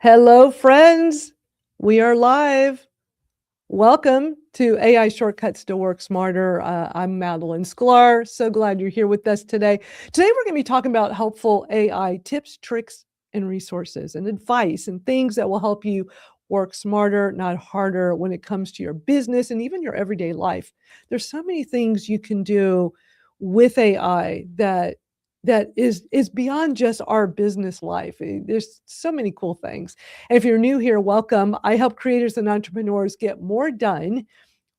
Hello, friends. We are live. Welcome to AI Shortcuts to Work Smarter. I'm Madalyn Sklar. So glad you're here with us today. Today, we're going to be talking about helpful AI tips, tricks, and resources and advice and things that will help you work smarter, not harder when it comes to your business and even your everyday life. There's so many things you can do with AI that is beyond just our business life. There's so many cool things. And if you're new here, welcome. I help creators and entrepreneurs get more done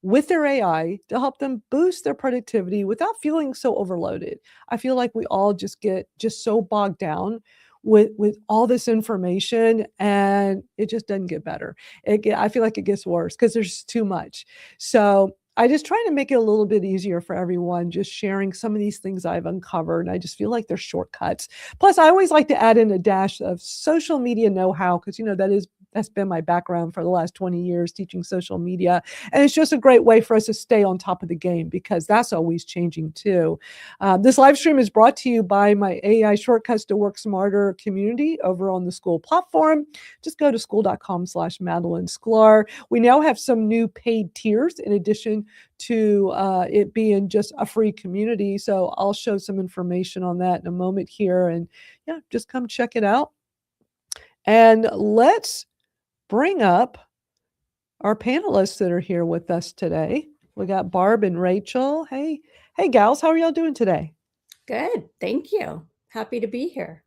with their AI to help them boost their productivity without feeling so overloaded. I feel like we all just get so bogged down with all this information, and it just doesn't get better. I feel like it gets worse because there's too much. So I just try to make it a little bit easier for everyone, just sharing some of these things I've uncovered. And I just feel like they're shortcuts. Plus, I always like to add in a dash of social media know-how because that's been my background for the last 20 years, teaching social media. And it's just a great way for us to stay on top of the game because that's always changing too. This live stream is brought to you by my AI Shortcuts to Work Smarter community over on the School platform. Just go to school.com/Madalyn Sklar. We now have some new paid tiers in addition to it being just a free community. So I'll show some information on that in a moment here. And yeah, just come check it out. And let's bring up our panelists that are here with us today. We got Barb and Rachel. Hey, gals, how are y'all doing today? Good. Thank you. Happy to be here.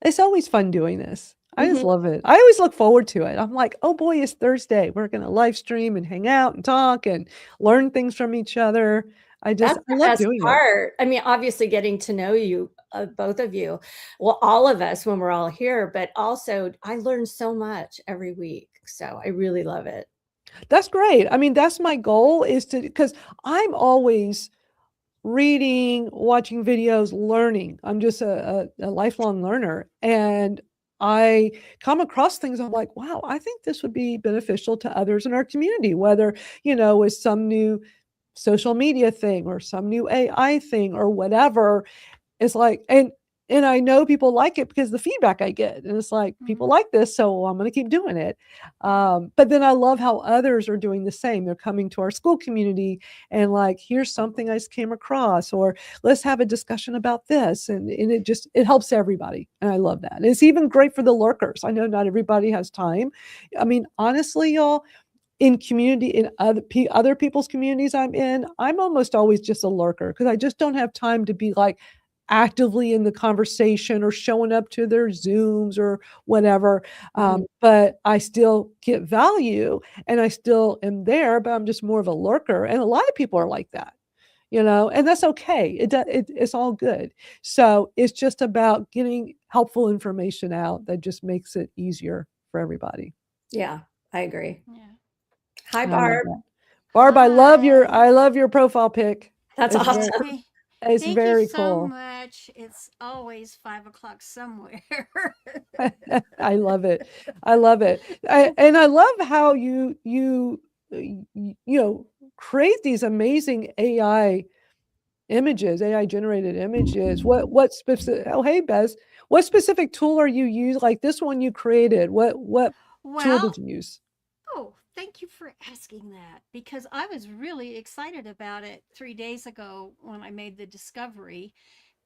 It's always fun doing this. I just Mhm. love it. I always look forward to it. I'm like, oh boy, it's Thursday. We're going to live stream and hang out and talk and learn things from each other. I That's the love best doing it. part. I mean, obviously getting to know you, both of you, well, all of us when we're all here, but also I learn so much every week. So I really love it. That's great. I mean, that's my goal is to, because I'm always reading, watching videos, learning. I'm just a lifelong learner. And I come across things, I'm like, wow, I think this would be beneficial to others in our community, whether, with some new social media thing or some new AI thing or whatever. It's like, and I know people like it because the feedback I get, and it's like people like this, so I'm going to keep doing it. But then I love how others are doing the same. They're coming to our school community and like, here's something I just came across, or let's have a discussion about this, and it helps everybody, and I love that. And it's even great for the lurkers. I know not everybody has time. I mean, honestly, y'all, in other people's communities I'm in, I'm almost always just a lurker because I just don't have time to be like actively in the conversation or showing up to their Zooms or whatever. Mhm. But I still get value and I still am there, but I'm just more of a lurker. And a lot of people are like that, and that's okay. It's all good. So it's just about getting helpful information out that just makes it easier for everybody. Yeah, I agree. Yeah. Hi, And I love Barb. that. Barb, Hi. I love your profile pic. That's It's very awesome. Hey, it's thank you very so cool. much. It's always 5 o'clock somewhere. I love it. I love it. And I love how create these amazing AI generated images. What specific Oh, hey Bez. What specific tool are you using? Like this one you created. What tool did Well, you use? oh, thank you for asking that because I was really excited about it 3 days ago when I made the discovery.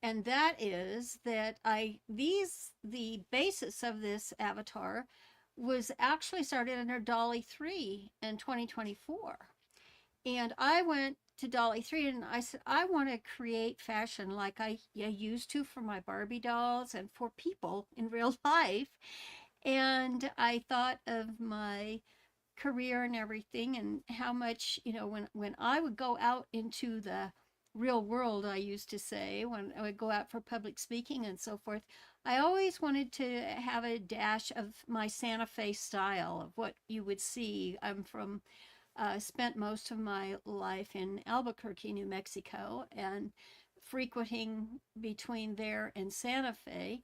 And that is that the basis of this avatar was actually started under Dolly 3 in 2024. And I went to Dolly 3 and I said, I want to create fashion like I used to for my Barbie dolls and for people in real life. And I thought of my career and everything and how much, when I would go out into the real world, I used to say, when I would go out for public speaking and so forth, I always wanted to have a dash of my Santa Fe style of what you would see. I'm from spent most of my life in Albuquerque, New Mexico, and frequenting between there and Santa Fe.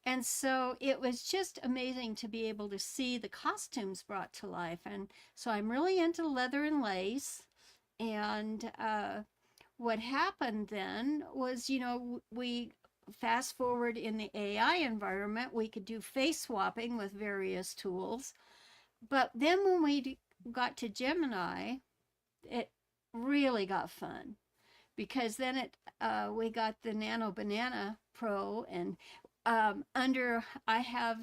And so it was just amazing to be able to see the costumes brought to life. And so I'm really into leather and lace. And what happened then was, we fast forward in the AI environment, we could do face swapping with various tools. But then when we got to Gemini, it really got fun because then we got the Nano Banana Pro, and under I have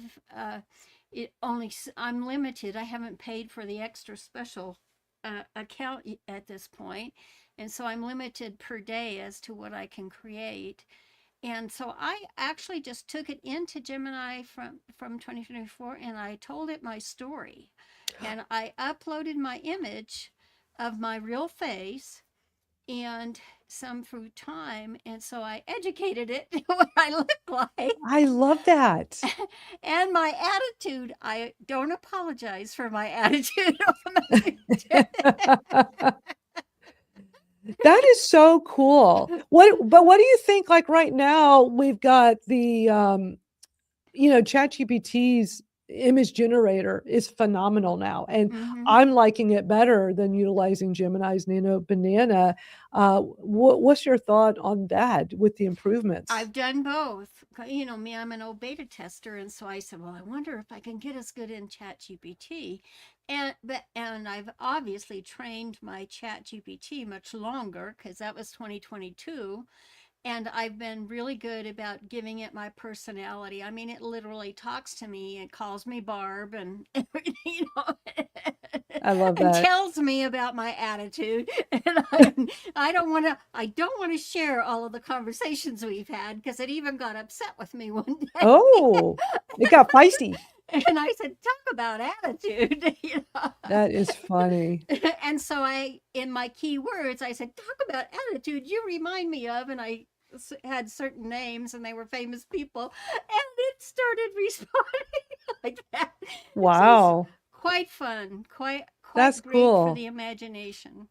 it only, I'm limited. I haven't paid for the extra special account at this point, and so I'm limited per day as to what I can create. And so I actually just took it into Gemini from 2024, and I told it my story, and I uploaded my image of my real face and some through time, and so I educated it what I look like. I love that. And my attitude, I don't apologize for my attitude. That is so cool. But what do you think, like right now we've got the ChatGPT's image generator is phenomenal now, and I'm liking it better than utilizing Gemini's Nano Banana. What's your thought on that with the improvements? I've done both. Me, I'm an old beta tester, and so I said, well, I wonder if I can get as good in ChatGPT. And I've obviously trained my ChatGPT much longer because that was 2022. And I've been really good about giving it my personality. I mean, it literally talks to me and calls me Barb and I love and that. tells me about my attitude. And I don't want to share all of the conversations we've had because it even got upset with me one day. Oh, it got feisty. And I said, talk about attitude. That is funny. And so in my keywords, I said, talk about attitude. You remind me of, and I had certain names and they were famous people, and it started responding like that. Wow. Quite fun. Quite That's great cool. for the imagination.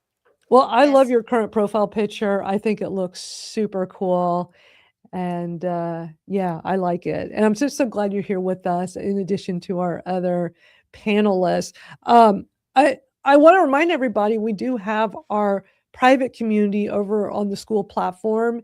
Well, I love your current profile picture. I think it looks super cool. And yeah, I like it. And I'm just so glad you're here with us in addition to our other panelists. I want to remind everybody we do have our private community over on the school platform.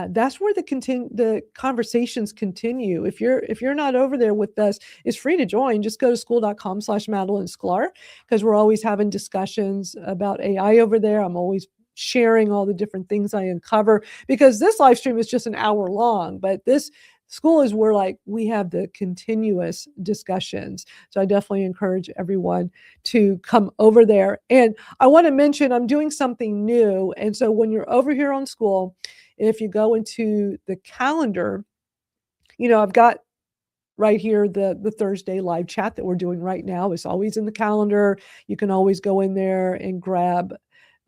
That's where the conversations continue. If you're not over there with us, it's free to join. Just go to school.com/Madalyn because we're always having discussions about AI over there. I'm always sharing all the different things I uncover because this live stream is just an hour long, but this school is where we have the continuous discussions. So I definitely encourage everyone to come over there. And I want to mention I'm doing something new. And so when you're over here on school, if you go into the calendar, I've got right here the Thursday live chat that we're doing right now is always in the calendar. You can always go in there and grab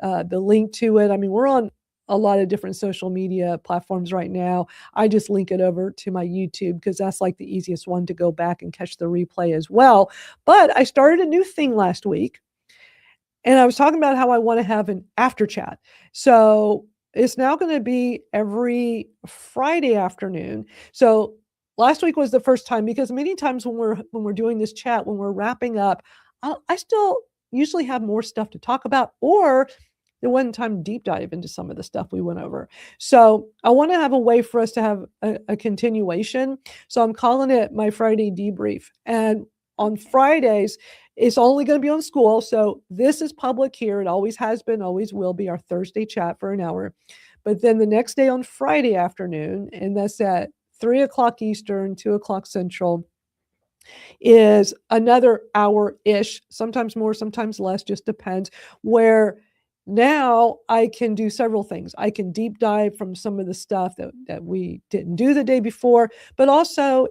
the link to it. I mean, we're on a lot of different social media platforms right now. I just link it over to my YouTube because that's the easiest one to go back and catch the replay as well. But I started a new thing last week, and I was talking about how I want to have an after chat. So it's now going to be every Friday afternoon. So last week was the first time because many times when we're doing this chat, when we're wrapping up, I still usually have more stuff to talk about, or there wasn't time to deep dive into some of the stuff we went over. So I want to have a way for us to have a continuation. So I'm calling it my Friday debrief. And on Fridays, it's only going to be on school. So this is public here. It always has been, always will be our Thursday chat for an hour. But then the next day on Friday afternoon, and that's at 3 o'clock Eastern, 2 o'clock Central, is another hour-ish, sometimes more, sometimes less, just depends, where now I can do several things. I can deep dive from some of the stuff that we didn't do the day before, but also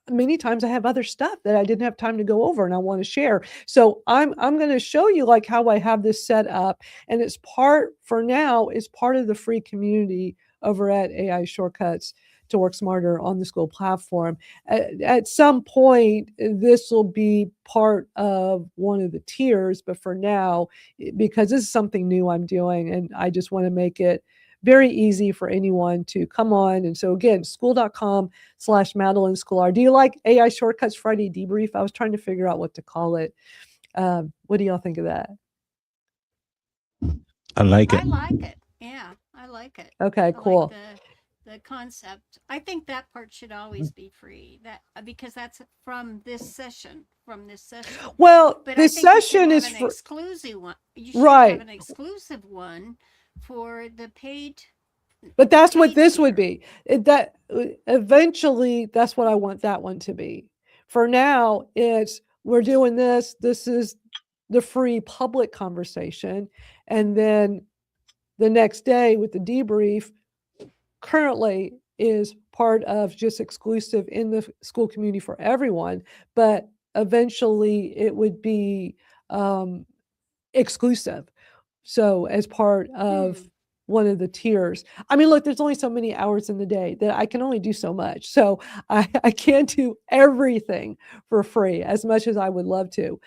many times I have other stuff that I didn't have time to go over and I want to share. So I'm going to show you how I have this set up, and it's part of the free community over at AI Shortcuts to Work Smarter on the school platform. At some point, this will be part of one of the tiers, but for now, because this is something new I'm doing, and I just want to make it very easy for anyone to come on. And so again, school.com/Madalyn Sklar. Do you like AI Shortcuts Friday Debrief? I was trying to figure out what to call it. What do y'all think of that? I like it. I like it. Yeah, I like it. Okay, cool. the concept. I think that part should always be free. That because that's from this session, Well, But I this think you should session have is an for exclusive one. You should have right. an exclusive one for the But that's what this would tier. be. That eventually, that's what I want that one to be. For now, it's we're doing this. This is the free public conversation, and then the next day with the debrief, currently is part of just exclusive in the school community for everyone. But eventually, it would be exclusive. So as part of Hmm. one of the tiers. I mean, look, there's only so many hours in the day that I can only do so much. So I can't do everything for free as much as I would love to.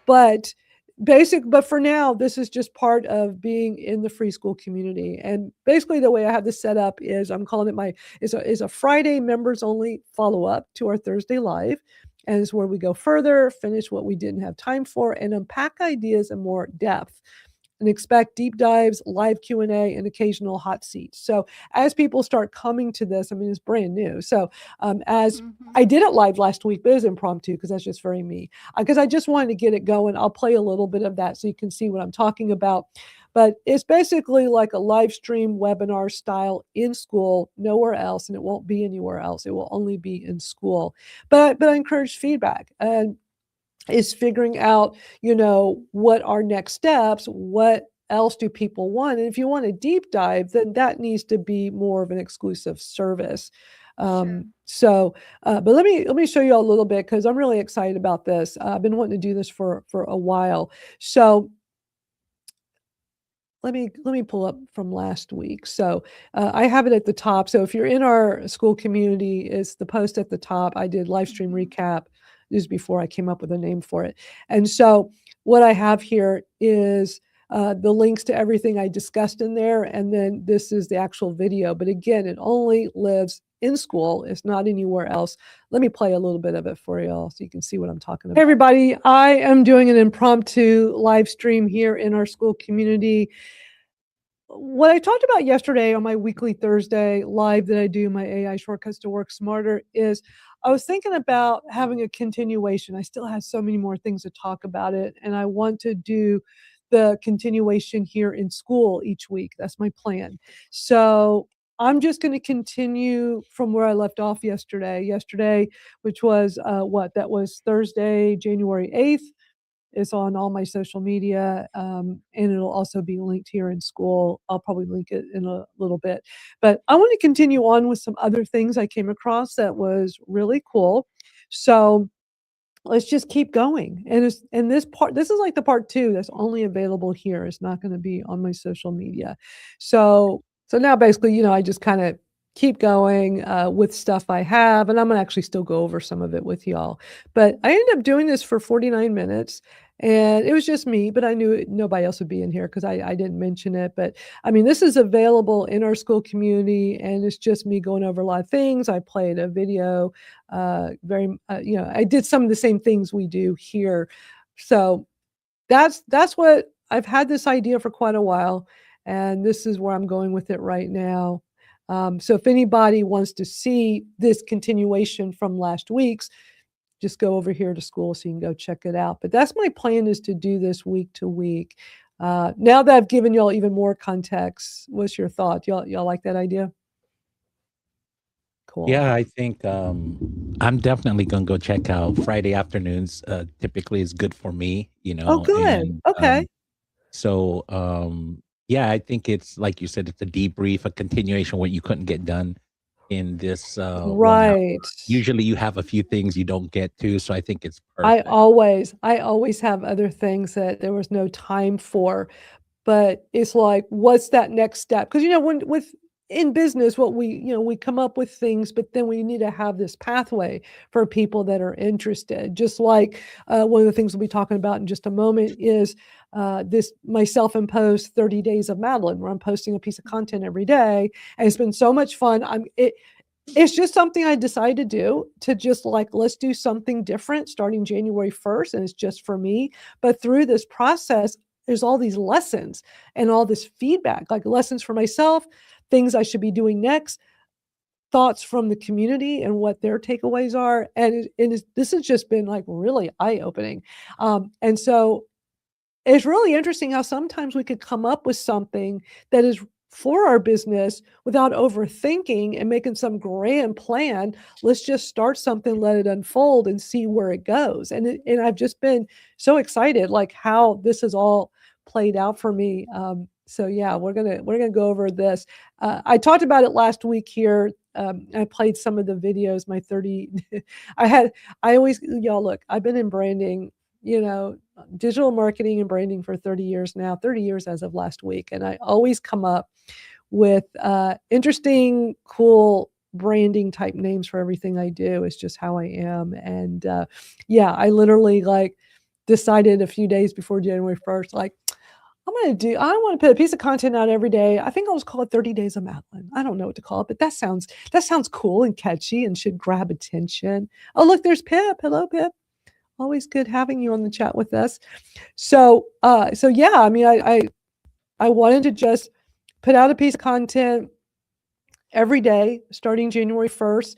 But but for now, this is just part of being in the free school community. And basically the way I have this set up is I'm calling it is a Friday members only follow up to our Thursday live. And it's where we go further, finish what we didn't have time for, and unpack ideas in more depth. And expect deep dives, live Q&A, and occasional hot seats. So as people start coming to this, I mean, it's brand new. So as Mm-hmm. I did it live last week, but it was impromptu because that's just very me. Because I just wanted to get it going. I'll play a little bit of that so you can see what I'm talking about. But it's basically like a live stream webinar style in school, nowhere else, and it won't be anywhere else. It will only be in school. But I encourage feedback. And is figuring out, what are next steps, what else do people want? And if you want a deep dive, then that needs to be more of an exclusive service. Sure. But let me show you a little bit because I'm really excited about this. I've been wanting to do this for a while. So let me pull up from last week. So I have it at the top. So if you're in our school community, it's the post at the top. I did live stream recap. This is before I came up with a name for it. And so what I have here is the links to everything I discussed in there. And then this is the actual video. But again, it only lives in school. It's not anywhere else. Let me play a little bit of it for y'all so you can see what I'm talking about. Hey, everybody. I am doing an impromptu live stream here in our school community. What I talked about yesterday on my weekly Thursday live that I do, my AI shortcuts to work smarter, is I was thinking about having a continuation. I still have so many more things to talk about it, and I want to do the continuation here in school each week. That's my plan. So I'm just going to continue from where I left off yesterday. Yesterday, which was that was Thursday, January 8th. It's on all my social media, and it'll also be linked here in school. I'll probably link it in a little bit. But I want to continue on with some other things I came across that was really cool. So let's just keep going. And this is like the part 2 that's only available here. It's not going to be on my social media. So now basically, I just kind of keep going with stuff I have, and I'm gonna actually still go over some of it with y'all. But I ended up doing this for 49 minutes, and it was just me, but I knew nobody else would be in here because I didn't mention it. But I mean, this is available in our school community, and it's just me going over a lot of things. I played a video, I did some of the same things we do here. So that's what I've had this idea for quite a while, and this is where I'm going with it right now. So if anybody wants to see this continuation from last week's, just go over here to school so you can go check it out. But that's my plan, is to do this week to week. Now that I've given y'all even more context, what's your thought? Y'all like that idea? Cool. Yeah, I think I'm definitely gonna go check out Friday afternoons. Typically is good for me, Oh, good. and Okay. so yeah, I think it's like you said, it's a debrief, a continuation what you couldn't get done in this 1 hour. Right. Usually you have a few things you don't get to, so I think it's I perfect. always have other things that there was no time for. But it's like, what's that next step? Because when with in business, what we come up with things, but then we need to have this pathway for people that are interested. Just like one of the things we'll be talking about in just a moment is this my self-imposed 30 Days of Madalyn, where I'm posting a piece of content every day, and it's been so much fun. It's just something I decided to do, to just like, let's do something different starting January 1st. And it's just for me. But through this process, there's all these lessons and all this feedback, like lessons for myself, things I should be doing next, thoughts from the community and what their takeaways are. And this has just been like really eye-opening. And so it's really interesting how sometimes we could come up with something that is for our business without overthinking and making some grand plan. Let's just start something, let it unfold, and see where it goes. And I've just been so excited, like how this has all played out for me. So yeah, we're gonna go over this. I talked about it last week here. I played some of the videos. My 30, I always, y'all look. I've been in branding, digital marketing and branding for 30 years now, 30 years as of last week. And I always come up with interesting, cool branding type names for everything I do. It's just how I am. And yeah, I literally decided a few days before January 1st, I want to put a piece of content out every day. I think I'll just call it 30 Days of Madalyn. I don't know what to call it, but that sounds cool and catchy and should grab attention. Oh, look, there's Pip. Hello, Pip. Always good having you on the chat with us. So yeah, I mean, I wanted to just put out a piece of content every day starting January 1st.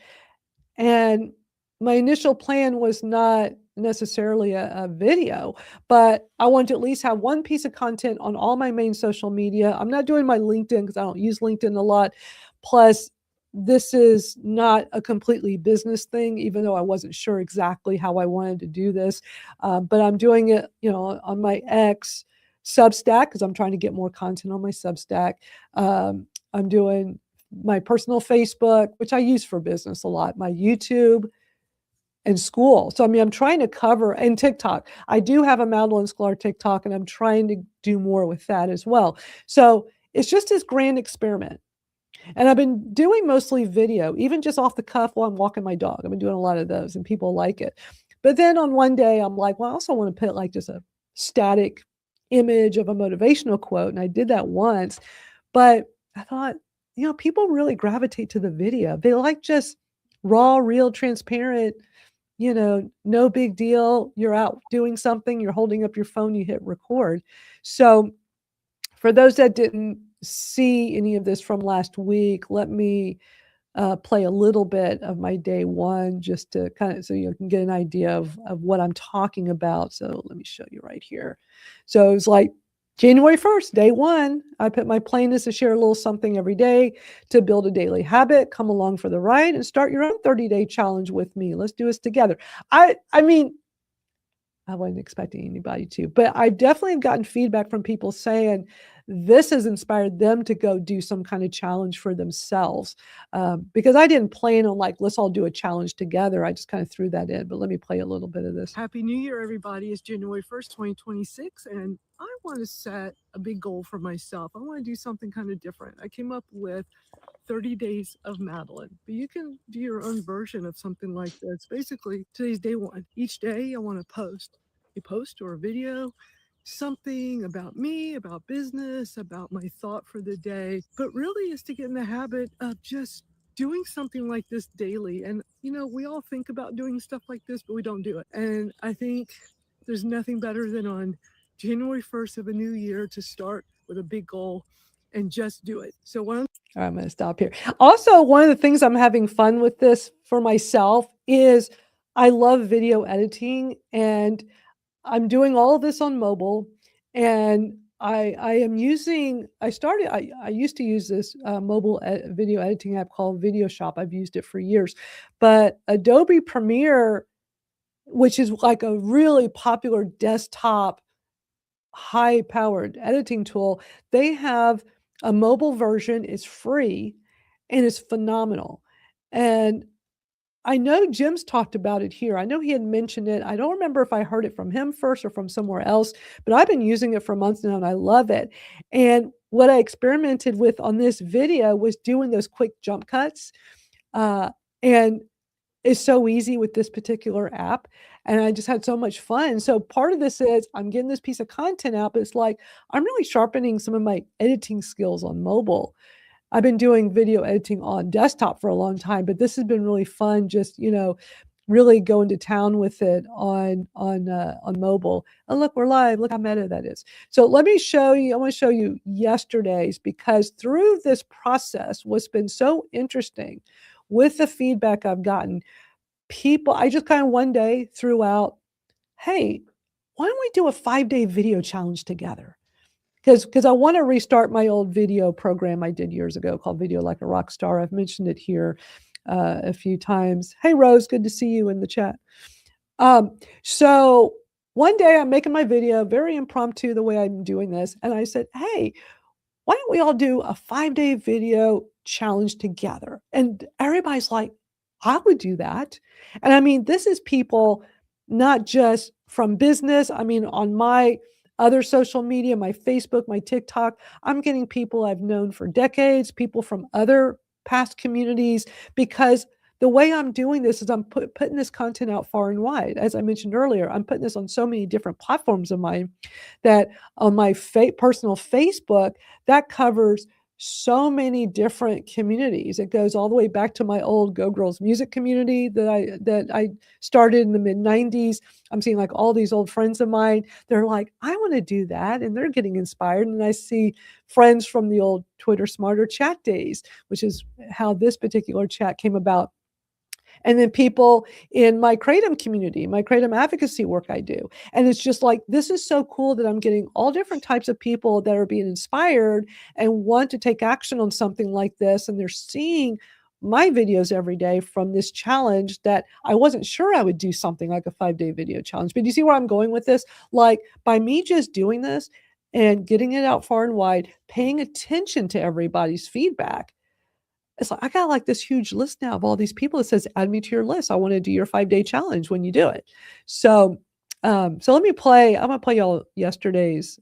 And my initial plan was not necessarily a video, but I wanted to at least have one piece of content on all my main social media. I'm not doing my LinkedIn because I don't use LinkedIn a lot. Plus, this is not a completely business thing, even though I wasn't sure exactly how I wanted to do this. But I'm doing it, on my X Substack because I'm trying to get more content on my Substack. I'm doing my personal Facebook, which I use for business a lot, my YouTube, and school. So, I mean, I'm trying to cover, and TikTok. I do have a Madalyn Sklar TikTok, and I'm trying to do more with that as well. So it's just this grand experiment. And I've been doing mostly video, even just off the cuff while I'm walking my dog. I've been doing a lot of those and people like it. But then on one day, I'm like, well, I also want to put just a static image of a motivational quote. And I did that once, but I thought, people really gravitate to the video. They like just raw, real, transparent, no big deal. You're out doing something, you're holding up your phone, you hit record. So for those that didn't see any of this from last week, let me play a little bit of my day one just to kind of so you can get an idea of what I'm talking about. So let me show you right here. So it was like January 1st, day one. I put my plan is to share a little something every day to build a daily habit. Come along for the ride and start your own 30-day challenge with me. Let's do this together. I mean, I wasn't expecting anybody to, but I've definitely gotten feedback from people saying this has inspired them to go do some kind of challenge for themselves. Because I didn't plan on let's all do a challenge together. I just kind of threw that in, but let me play a little bit of this. Happy New Year, everybody. It's January 1st, 2026. And I want to set a big goal for myself. I want to do something kind of different. I came up with 30 Days of Madalyn, but you can do your own version of something like this. Basically, today's day one. Each day I want to post a post or a video, something about me, about business, about my thought for the day, but really is to get in the habit of just doing something like this daily. And, we all think about doing stuff like this, but we don't do it. And I think there's nothing better than on January 1st of a new year to start with a big goal and just do it. So all right, I'm going to stop here. Also, one of the things I'm having fun with this for myself is I love video editing, and I'm doing all of this on mobile. And I used to use this mobile video editing app called Video Shop. I've used it for years, but Adobe Premiere, which is like a really popular desktop high-powered editing tool, they have a mobile version. It's free and it's phenomenal. And I know Jim's talked about it here. I know he had mentioned it. I don't remember if I heard it from him first or from somewhere else, but I've been using it for months now and I love it. And what I experimented with on this video was doing those quick jump cuts. And it's so easy with this particular app. And I just had so much fun. So part of this is I'm getting this piece of content out, but it's like I'm really sharpening some of my editing skills on mobile. I've been doing video editing on desktop for a long time, but this has been really fun, just, really going to town with it on mobile. And look, we're live. Look how meta that is. So let me show you. I want to show you yesterday's, because through this process, what's been so interesting with the feedback I've gotten, people, I just kind of one day threw out, hey, why don't we do a 5-day video challenge together? Because I want to restart my old video program I did years ago called Video Like a Rock Star. I've mentioned it here a few times. Hey, Rose, good to see you in the chat. So one day I'm making my video, very impromptu the way I'm doing this. And I said, hey, why don't we all do a 5-day video challenge together? And everybody's like, I would do that. And I mean, this is people not just from business. I mean, on my other social media, my Facebook, my TikTok, I'm getting people I've known for decades, people from other past communities, because the way I'm doing this is I'm putting this content out far and wide. As I mentioned earlier, I'm putting this on so many different platforms of mine that on my personal Facebook, that covers so many different communities. It goes all the way back to my old Go Girls music community that I started in the mid 90s. I'm seeing like all these old friends of mine. They're like, I want to do that. And they're getting inspired. And I see friends from the old Twitter Smarter chat days, which is how this particular chat came about. And then people in my Kratom community, my Kratom advocacy work I do. And it's just like, this is so cool that I'm getting all different types of people that are being inspired and want to take action on something like this. And they're seeing my videos every day from this challenge that I wasn't sure I would do something like a 5-day video challenge. But you see where I'm going with this? Like, by me just doing this and getting it out far and wide, paying attention to everybody's feedback, it's like, I got like this huge list now of all these people that says, add me to your list. I want to do your 5-day challenge when you do it. So, so I'm going to play y'all yesterday's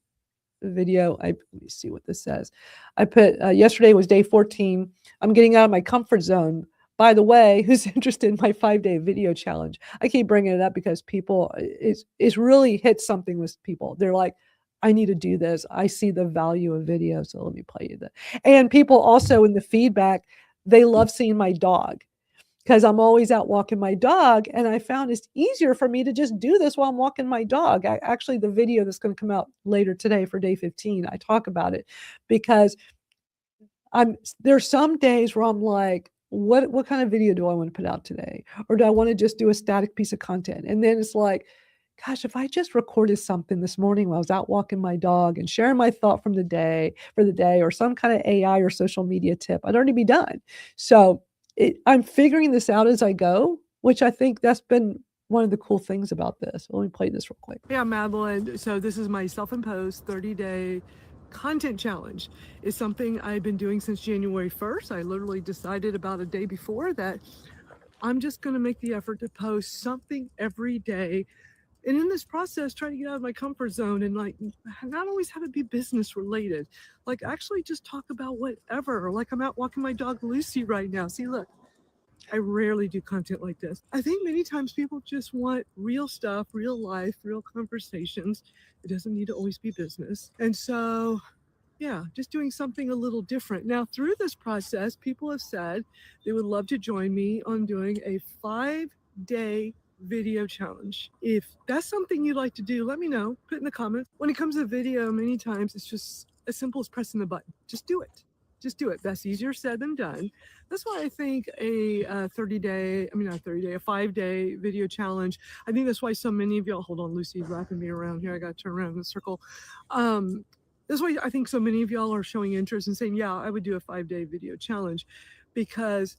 video. Let me see what this says. I put, yesterday was day 14. I'm getting out of my comfort zone. By the way, who's interested in my 5-day video challenge? I keep bringing it up because people, it's really hit something with people. They're like, I need to do this. I see the value of video. So let me play you that. And people also in the feedback, they love seeing my dog, because I'm always out walking my dog. And I found it's easier for me to just do this while I'm walking my dog. Actually, the video that's going to come out later today for day 15, I talk about it, because there's some days where I'm like, what kind of video do I want to put out today? Or do I want to just do a static piece of content? And then it's like, gosh, if I just recorded something this morning while I was out walking my dog and sharing my thought from the day for the day, or some kind of AI or social media tip, I'd already be done. So I'm figuring this out as I go, which I think that's been one of the cool things about this. Let me play this real quick. Yeah, Madalyn. So this is my self-imposed 30-day content challenge. It's something I've been doing since January 1st. I literally decided about a day before that I'm just going to make the effort to post something every day. And in this process, try to get out of my comfort zone and like not always have it be business related. Like actually just talk about whatever. Like I'm out walking my dog Lucy right now. See, look, I rarely do content like this. I think many times people just want real stuff, real life, real conversations. It doesn't need to always be business. And so, yeah, just doing something a little different. Now, through this process, people have said they would love to join me on doing a 5-day video challenge. If that's something you'd like to do, let me know. Put in the comments. When it comes to video, many times it's just as simple as pressing the button. Just do it. Just do it. That's easier said than done. That's why I think a 5-day video challenge. I think that's why so many of y'all, hold on, Lucy's wrapping me around here. I got to turn around in a circle. That's why I think so many of y'all are showing interest and saying, yeah, I would do a 5-day video challenge, because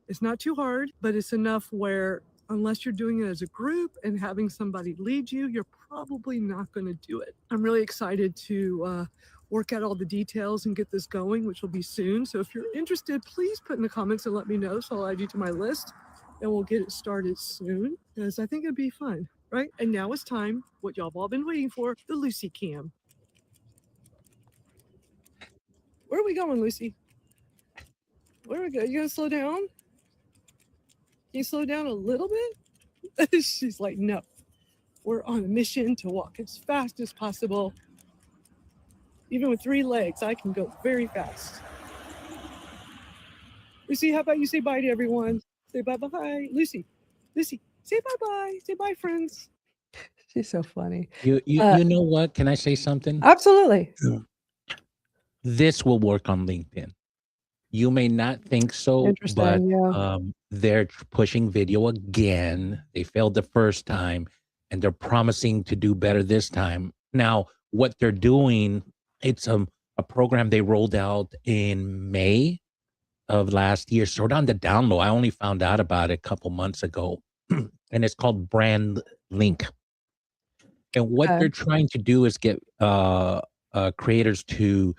it's not too hard, but it's enough where unless you're doing it as a group and having somebody lead you, you're probably not going to do it. I'm really excited to work out all the details and get this going, which will be soon. So if you're interested, please put in the comments and let me know, so I'll add you to my list and we'll get it started soon, because I think it'd be fun, right? And now it's time, what y'all have all been waiting for, the Lucy Cam. Where are we going, Lucy? Where are we going? You gonna slow down? Can you slow down a little bit? She's like, no. We're on a mission to walk as fast as possible. Even with 3 legs, I can go very fast. Lucy, how about you say bye to everyone? Say bye-bye. Lucy, Lucy, Say bye-bye. Say bye, friends. She's so funny. You know what? Can I say something? Absolutely. This will work on LinkedIn. You may not think so, but Interesting. Yeah. they're pushing video again. They failed the first time, and they're promising to do better this time. Now, what they're doing, it's a program they rolled out in May of last year. So on the download, I only found out about it a couple months ago, and it's called Brand Link. And what Okay. they're trying to do is get creators to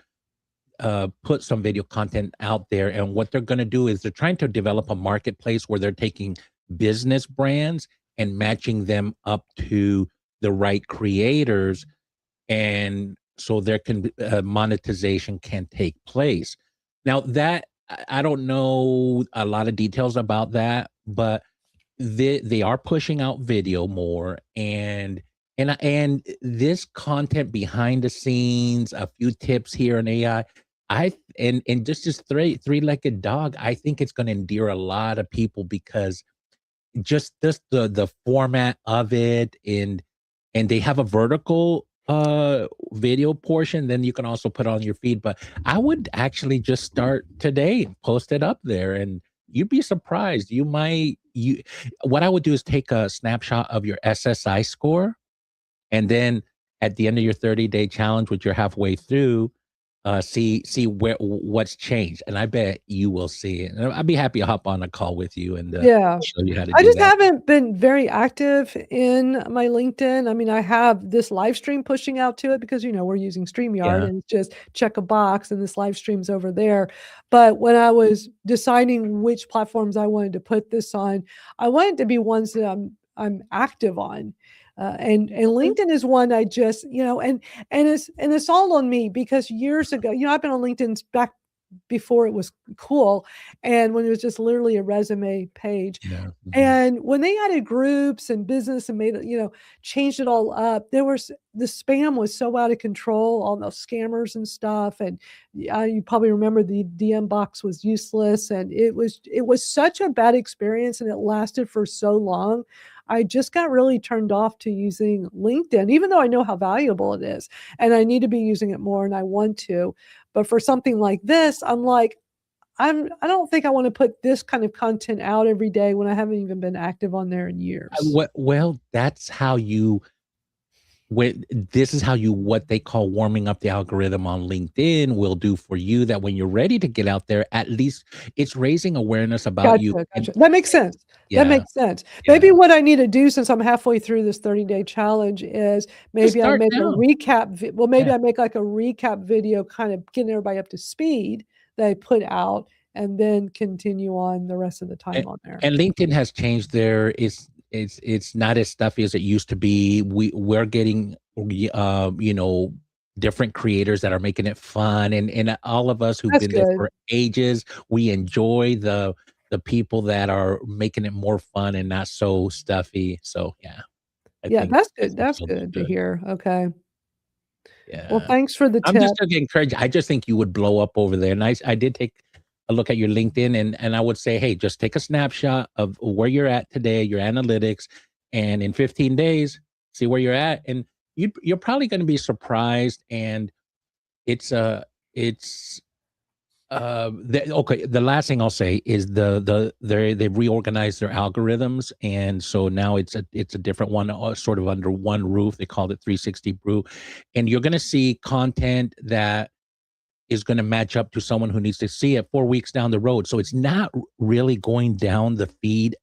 put some video content out there. And what they're going to do is they're trying to develop a marketplace where they're taking business brands and matching them up to the right creators. And so there can monetization can take place. Now that I don't know a lot of details about that, but they are pushing out video more and this content behind the scenes, a few tips here in AI. And just this three-legged dog, I think it's going to endear a lot of people because just this the format of it and they have a vertical video portion, then you can also put on your feed. But I would actually just start today, post it up there, and you'd be surprised. You what I would do is take a snapshot of your SSI score, and then at the end of your 30-day challenge, which you're halfway through, see what's changed, and I bet you will see it. And I'd be happy to hop on a call with you and Yeah. show you how to I do just that. haven't been very active in my LinkedIn. I mean, I have this live stream pushing out to it because, we're using StreamYard Yeah. and it's just check a box and this live stream's over there. But when I was deciding which platforms I wanted to put this on, I wanted to be ones that I'm active on. And LinkedIn is one I just, and it's all on me because years ago, I've been on LinkedIn back before it was cool and when it was just literally a resume page. Yeah. And when they added groups and business and made it, changed it all up, the spam was so out of control, all those scammers and stuff. And you probably remember the DM box was useless, and it was such a bad experience, and it lasted for so long. I just got really turned off to using LinkedIn, even though I know how valuable it is, and I need to be using it more, and I want to. But for something like this, I'm like, I don't think I want to put this kind of content out every day when I haven't even been active on there in years. Well, that's how this is how what they call warming up the algorithm on LinkedIn will do for you, that when you're ready to get out there, at least it's raising awareness about you. Gotcha. That makes sense. That Yeah, makes sense. yeah. Maybe what I need to do since I'm halfway through this 30-day challenge is maybe I start make a now. recap. Well, maybe Yeah. I make like a recap video, kind of getting everybody up to speed that I put out, and then continue on the rest of the time on there. And LinkedIn has changed it's not as stuffy as it used to be. We're getting different creators that are making it fun, and all of us who've That's been there good. for ages, we enjoy the people that are making it more fun and not so stuffy. So yeah, I Yeah, think that's good. That's will be good to hear. Okay. Well, Yeah. thanks for the I'm tip. just gonna encourage. I just think you would blow up over there. And I did take a look at your LinkedIn, and I would say, hey, just take a snapshot of where you're at today, your analytics, and in 15 days, see where you're at. And you're probably going to be surprised. And it's okay. The last thing I'll say is they've reorganized their algorithms, and so now it's a different one, sort of under one roof. They called it 360 Brew, and you're going to see content that is going to match up to someone who needs to see it 4 weeks down the road. So it's not really going down the feed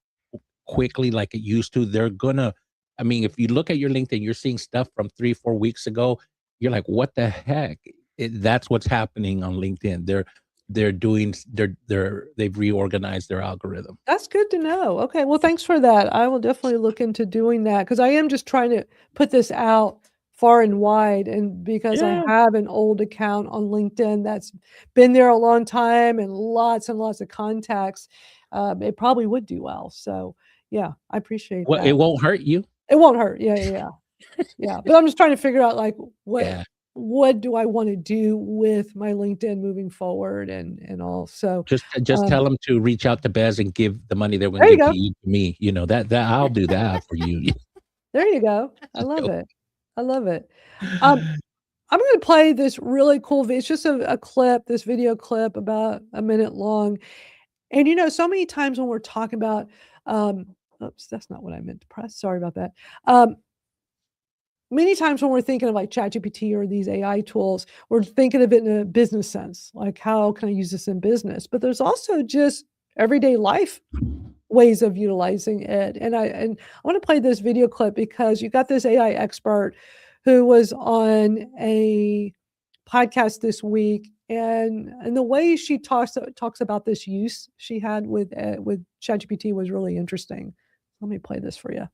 quickly like it used to. They're gonna, I mean, if you look at your LinkedIn, you're seeing stuff from 3-4 weeks ago. You're like, what the heck? That's what's happening on LinkedIn. They've reorganized their algorithm. That's good to know. Okay, well, thanks for that. I will definitely look into doing that because I am just trying to put this out far and wide, and because I Yeah. have an old account on LinkedIn that's been there a long time and lots of contacts, it probably would do well. So, yeah, I appreciate Well, it that. won't hurt you. It won't hurt. Yeah. But I'm just trying to figure out like what Yeah. what do I want to do with my LinkedIn moving forward and all. So Just tell them to reach out to Bez and give the money they're going there to you give go. to you, to me. You know, that I'll do that for you. There you go. I Just love joking. it. I love it. Um, I'm going to play this really cool. It's just a clip, this video clip about a minute long. And so many times when we're talking about, oops, that's not what I meant to press. Sorry about that. Many times when we're thinking of like ChatGPT or these AI tools, we're thinking of it in a business sense, like how can I use this in business? But there's also just everyday life ways of utilizing it. And I want to play this video clip because you got this AI expert who was on a podcast this week, and the way she talks about this use she had with ChatGPT was really interesting. Let me play this for you.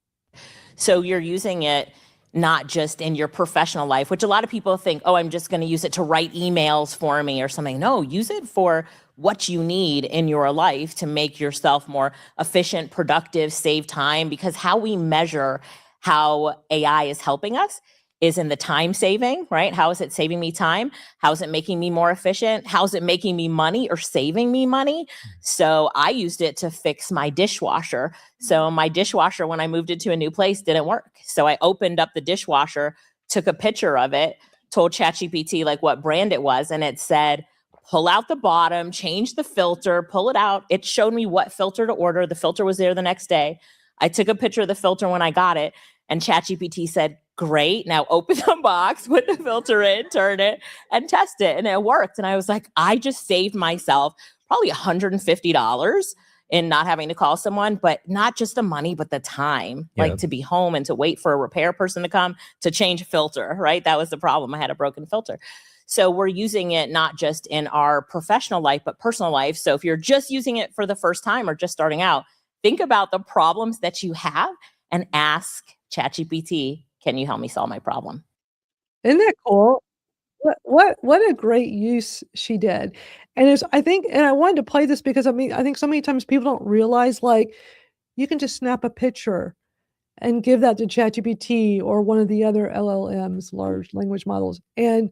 So you're using it not just in your professional life, which a lot of people think, oh, I'm just going to use it to write emails for me or something. No, use it for what you need in your life to make yourself more efficient, productive, save time, because how we measure how AI is helping us is in the time saving, right? How is it saving me time? How is it making me more efficient? How is it making me money or saving me money? So I used it to fix my dishwasher. So my dishwasher, when I moved into a new place, didn't work. So I opened up the dishwasher, took a picture of it, told ChatGPT like what brand it was, and it said, pull out the bottom, change the filter, pull it out. It showed me what filter to order. The filter was there the next day. I took a picture of the filter when I got it, and ChatGPT said, great, now open the box, put the filter in, turn it, and test it. And it worked. And I was like, I just saved myself probably $150 in not having to call someone, but not just the money, but the time, Yeah. like to be home and to wait for a repair person to come to change a filter, right? That was the problem. I had a broken filter. So we're using it not just in our professional life, but personal life. So if you're just using it for the first time or just starting out, think about the problems that you have and ask ChatGPT, can you help me solve my problem? Isn't that cool? What a great use she did. And I think, and I wanted to play this because I think so many times people don't realize, like, you can just snap a picture and give that to ChatGPT or one of the other LLMs, large language models, and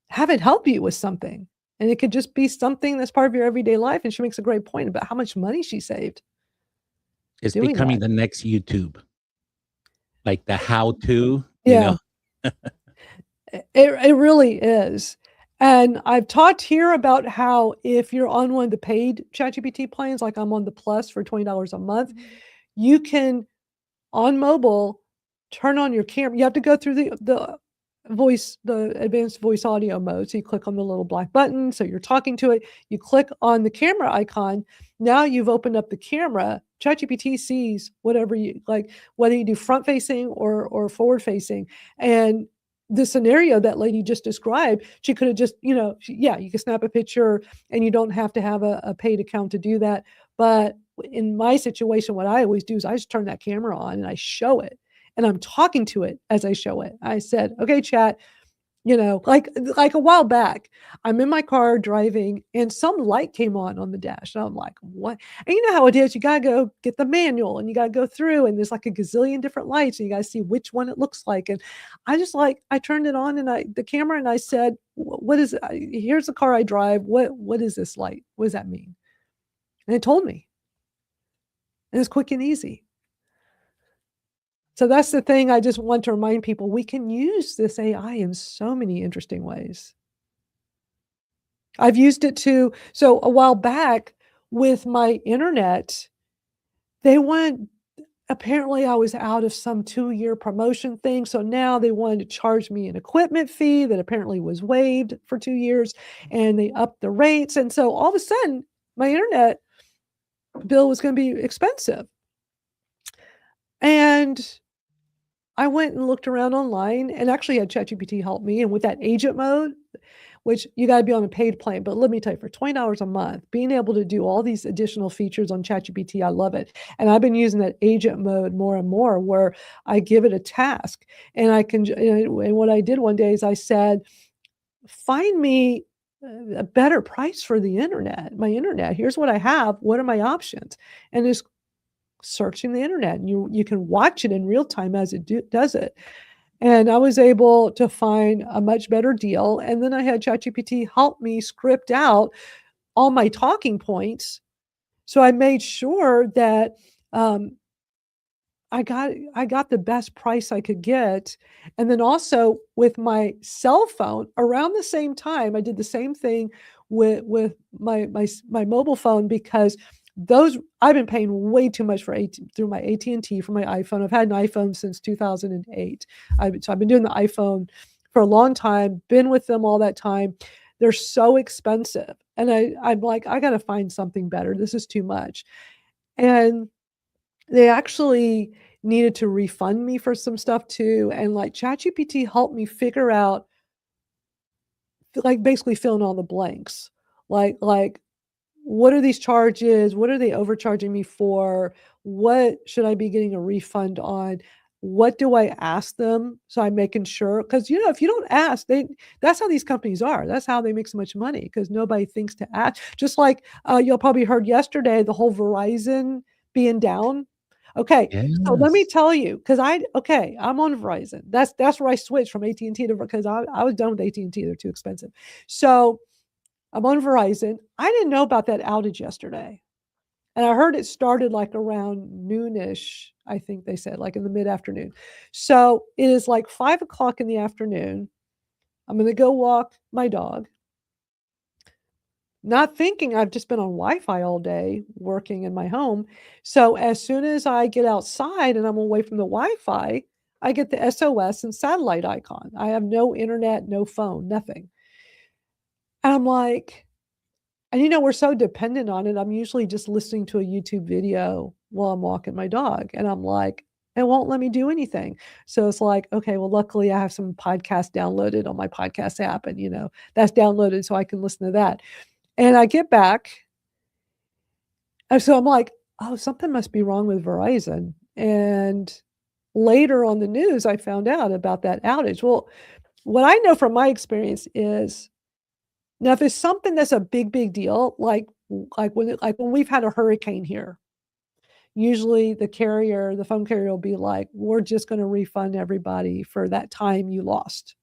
have it help you with something. And it could just be something that's part of your everyday life. And she makes a great point about how much money she saved. It's doing becoming that. the next YouTube, like the how-to. Yeah. It really is. And I've talked here about how if you're on one of the paid ChatGPT plans, like I'm on the Plus for $20 a month, you can, on mobile, turn on your camera. You have to go through the advanced voice audio mode. So you click on the little black button, so you're talking to it. You click on the camera icon. Now you've opened up the camera. ChatGPT sees whatever you like, whether you do front facing or forward facing. And the scenario that lady just described, she could have just, you can snap a picture and you don't have to have a paid account to do that. But in my situation, what I always do is I just turn that camera on and I show it. And I'm talking to it as I show it. I said, okay, chat, like a while back, I'm in my car driving and some light came on the dash. And I'm like, what? And you know how it is. You got to go get the manual and you got to go through and there's like a gazillion different lights and you got to see which one it looks like. And I turned it on and the camera and I said, what is it? Here's the car I drive. What is this light? What does that mean? And it told me. And it's quick and easy. So that's the thing I just want to remind people. We can use this AI in so many interesting ways. I've used it so a while back with my internet, apparently I was out of some 2-year promotion thing. So now they wanted to charge me an equipment fee that apparently was waived for 2 years and they upped the rates. And so all of a sudden my internet bill was going to be expensive. And I went and looked around online and actually had ChatGPT help me. And with that agent mode, which you got to be on a paid plan, but let me tell you, for $20 a month, being able to do all these additional features on ChatGPT, I love it. And I've been using that agent mode more and more where I give it a task and and what I did one day is I said, find me a better price for my internet. Here's what I have. What are my options? And it's searching the internet and you can watch it in real time as it does it. And I was able to find a much better deal. And then I had ChatGPT help me script out all my talking points. So I made sure that um, I got the best price I could get. And then also with my cell phone around the same time, I did the same thing with my mobile phone, because those I've been paying way too much for through my AT&T for my iPhone. I've had an iPhone since 2008. So I've been doing the iPhone for a long time, been with them all that time. They're so expensive. And I'm like, I got to find something better. This is too much. And they actually needed to refund me for some stuff too, and, like, ChatGPT helped me figure out, like, basically fill in all the blanks. Like, what are these charges? What are they overcharging me for? What should I be getting a refund on? What do I ask them? So I'm making sure, because if you don't ask, that's how these companies are. That's how they make so much money, because nobody thinks to ask. Just like you'll probably heard yesterday, the whole Verizon being down. Okay, so let me Yes. tell you, because I'm on Verizon. That's where I switched from AT&T to, because I was done with AT&T. They're too expensive. So I'm on Verizon. I didn't know about that outage yesterday. And I heard it started like around noonish, I think they said, like in the mid-afternoon. So it is like 5 o'clock in the afternoon. I'm going to go walk my dog, not thinking I've just been on Wi-Fi all day working in my home. So as soon as I get outside and I'm away from the Wi-Fi, I get the SOS and satellite icon. I have no internet, no phone, nothing. And I'm like, and we're so dependent on it. I'm usually just listening to a YouTube video while I'm walking my dog. And I'm like, it won't let me do anything. So it's like, okay, well, luckily I have some podcasts downloaded on my podcast app, and that's downloaded so I can listen to that. And I get back. And so I'm like, oh, something must be wrong with Verizon. And later on the news, I found out about that outage. Well, what I know from my experience is, now, if it's something that's a big, big deal, like when we've had a hurricane here, usually the phone carrier will be like, "We're just gonna refund everybody for that time you lost."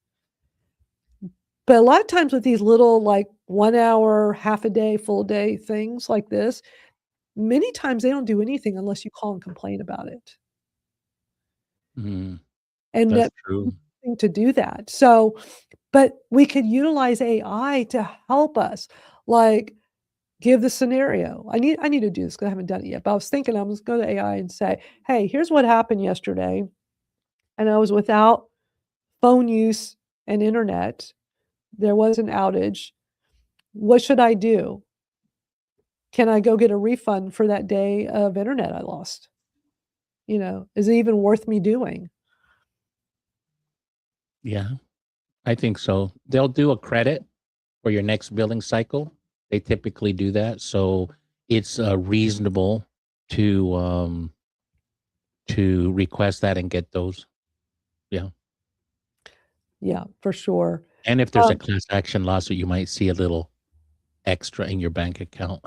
But a lot of times with these little, like, 1 hour, half a day, full day things like this, many times they don't do anything unless you call and complain about it. Mm, And that's that true. thing to do that. So, but we could utilize AI to help us, like, give the scenario. I need to do this because I haven't done it yet, but I was thinking I'm just go to AI and say, "Hey, here's what happened yesterday, and I was without phone use and internet. There was an outage. What should I do? Can I go get a refund for that day of internet I lost? Is it even worth me doing?" Yeah, I think so. They'll do a credit for your next billing cycle. They typically do that, so it's reasonable to request that and get those. Yeah, Yeah, for sure. and if there's a Um, class action lawsuit, you might see a little extra in your bank account.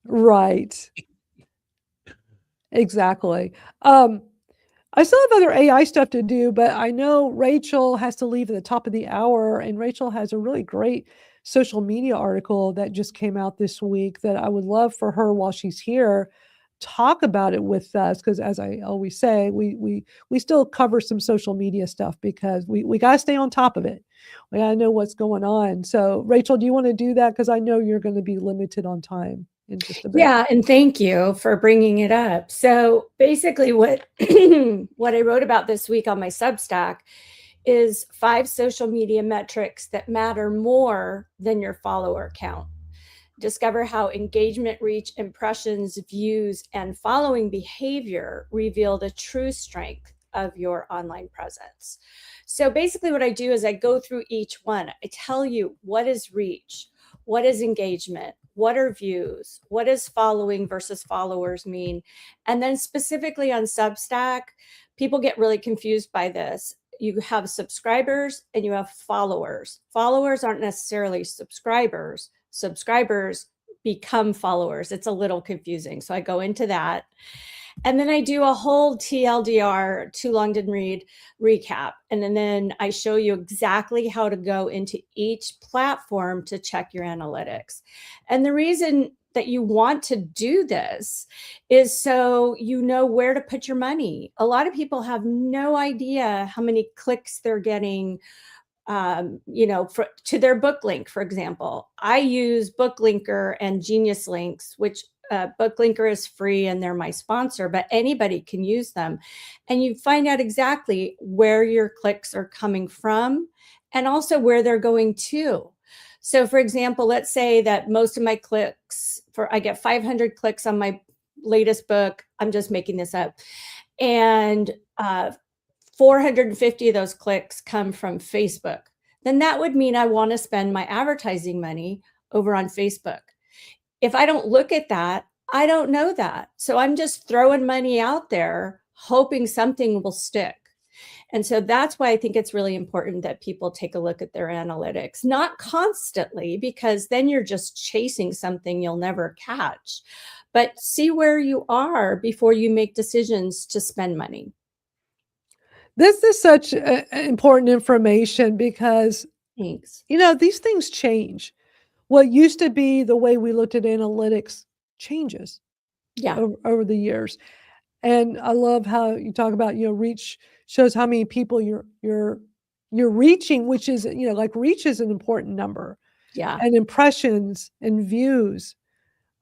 right. Exactly. Um, I still have other AI stuff to do, but I know Rachel has to leave at the top of the hour, and Rachel has a really great social media article that just came out this week that I would love for her, while she's here, talk about it with us, because as I always say, we still cover some social media stuff because we got to stay on top of it. We got to know what's going on. So Rachel, do you want to do that? Because I know you're going to be limited on time in just a bit. Yeah, and thank you for bringing it up. So basically what what I wrote about this week on my Substack is 5 social media metrics that matter more than your follower count. Discover how engagement, reach, impressions, views, and following behavior reveal the true strength of your online presence. So basically what I do is I go through each one. I tell you what is reach, what is engagement, what are views, what does following versus followers mean? And then specifically on Substack, people get really confused by this. You have subscribers and you have followers. Followers aren't necessarily subscribers. Subscribers become followers. It's a little confusing. So I go into that. And then I do a whole TLDR, too long didn't read, recap. And then I show you exactly how to go into each platform to check your analytics. And the reason that you want to do this is so you know where to put your money. A lot of people have no idea how many clicks they're getting, to their book link, for example. I use Booklinker and Genius Links, which Booklinker is free and they're my sponsor, but anybody can use them. And you find out exactly where your clicks are coming from and also where they're going to. So for example, let's say that most of my clicks I get 500 clicks on my latest book. I'm just making this up. And 450 of those clicks come from Facebook. Then that would mean I want to spend my advertising money over on Facebook. If I don't look at that, I don't know that. So I'm just throwing money out there, hoping something will stick. And so that's why I think it's really important that people take a look at their analytics, not constantly, because then you're just chasing something you'll never catch, but see where you are before you make decisions to spend money. This is such important information because, Thanks. these things change. What used to be the way we looked at analytics changes Yeah. over the years. And I love how you talk about, reach shows how many people you're reaching, which is, like reach is an important number. Yeah. And impressions and views.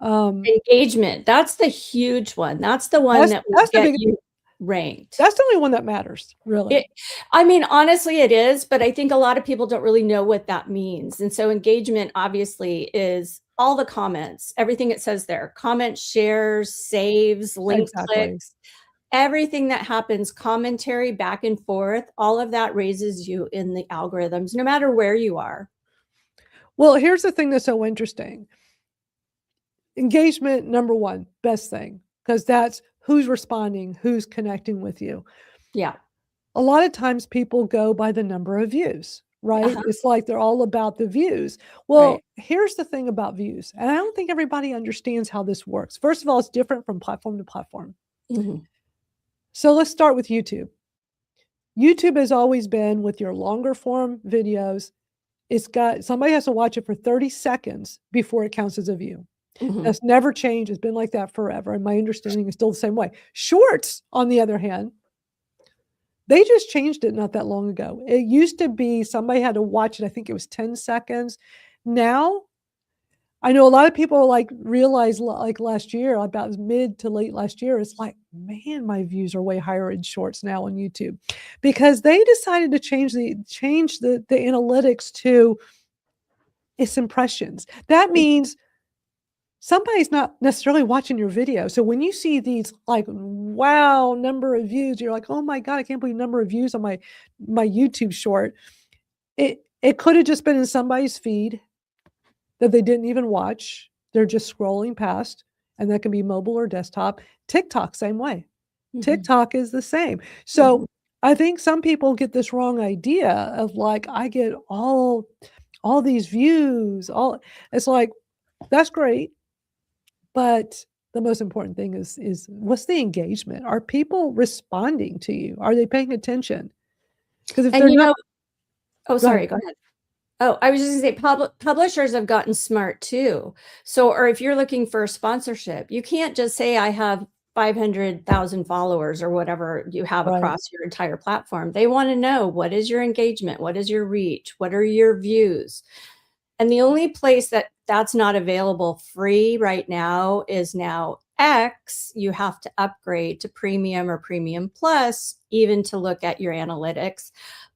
Engagement. That's the huge one. That's the one that will get you ranked. That's the only one that matters, really. Honestly, it is, but I think a lot of people don't really know what that means. And so engagement obviously is all the comments, everything it says there, comments, shares, saves, link clicks, everything that happens, commentary back and forth, all of that raises you in the algorithms, no matter where you are. Well, here's the thing that's so interesting. Engagement, number one, best thing, because that's who's responding, who's connecting with you. Yeah. A lot of times people go by the number of views, right? It's like they're all about the views. Well, here's the thing about views, and I don't think everybody understands how this works. First of all, it's different from platform to platform. So let's start with YouTube. YouTube has always been, with your longer form videos, somebody has to watch it for 30 seconds before it counts as a view. That's never changed. It's been like that forever. And my understanding is still the same way. Shorts, on the other hand, they just changed it not that long ago. It used to be somebody had to watch it. I think it was 10 seconds. Now, I know a lot of people realized last year, about mid to late last year, it's like, man, my views are way higher in shorts now on YouTube, because they decided to change the analytics to its impressions. That means somebody's not necessarily watching your video. So when you see these wow number of views, you're like, oh my God, I can't believe the number of views on my YouTube short. It could have just been in somebody's feed that they didn't even watch. They're just scrolling past, and that can be mobile or desktop. TikTok, same way. TikTok is the same. So I think some people get this wrong idea of I get all these views. It's like, that's great. But the most important thing is what's the engagement? Are people responding to you? Are they paying attention? Because if they're not, go ahead. Oh, I was just going to say, publishers have gotten smart too. So, or if you're looking for a sponsorship, you can't just say I have 500,000 followers or whatever you have across your entire platform. They want to know, what is your engagement? What is your reach? What are your views? And the only place that's not available free right now is now X. You have to upgrade to premium or premium plus, even to look at your analytics.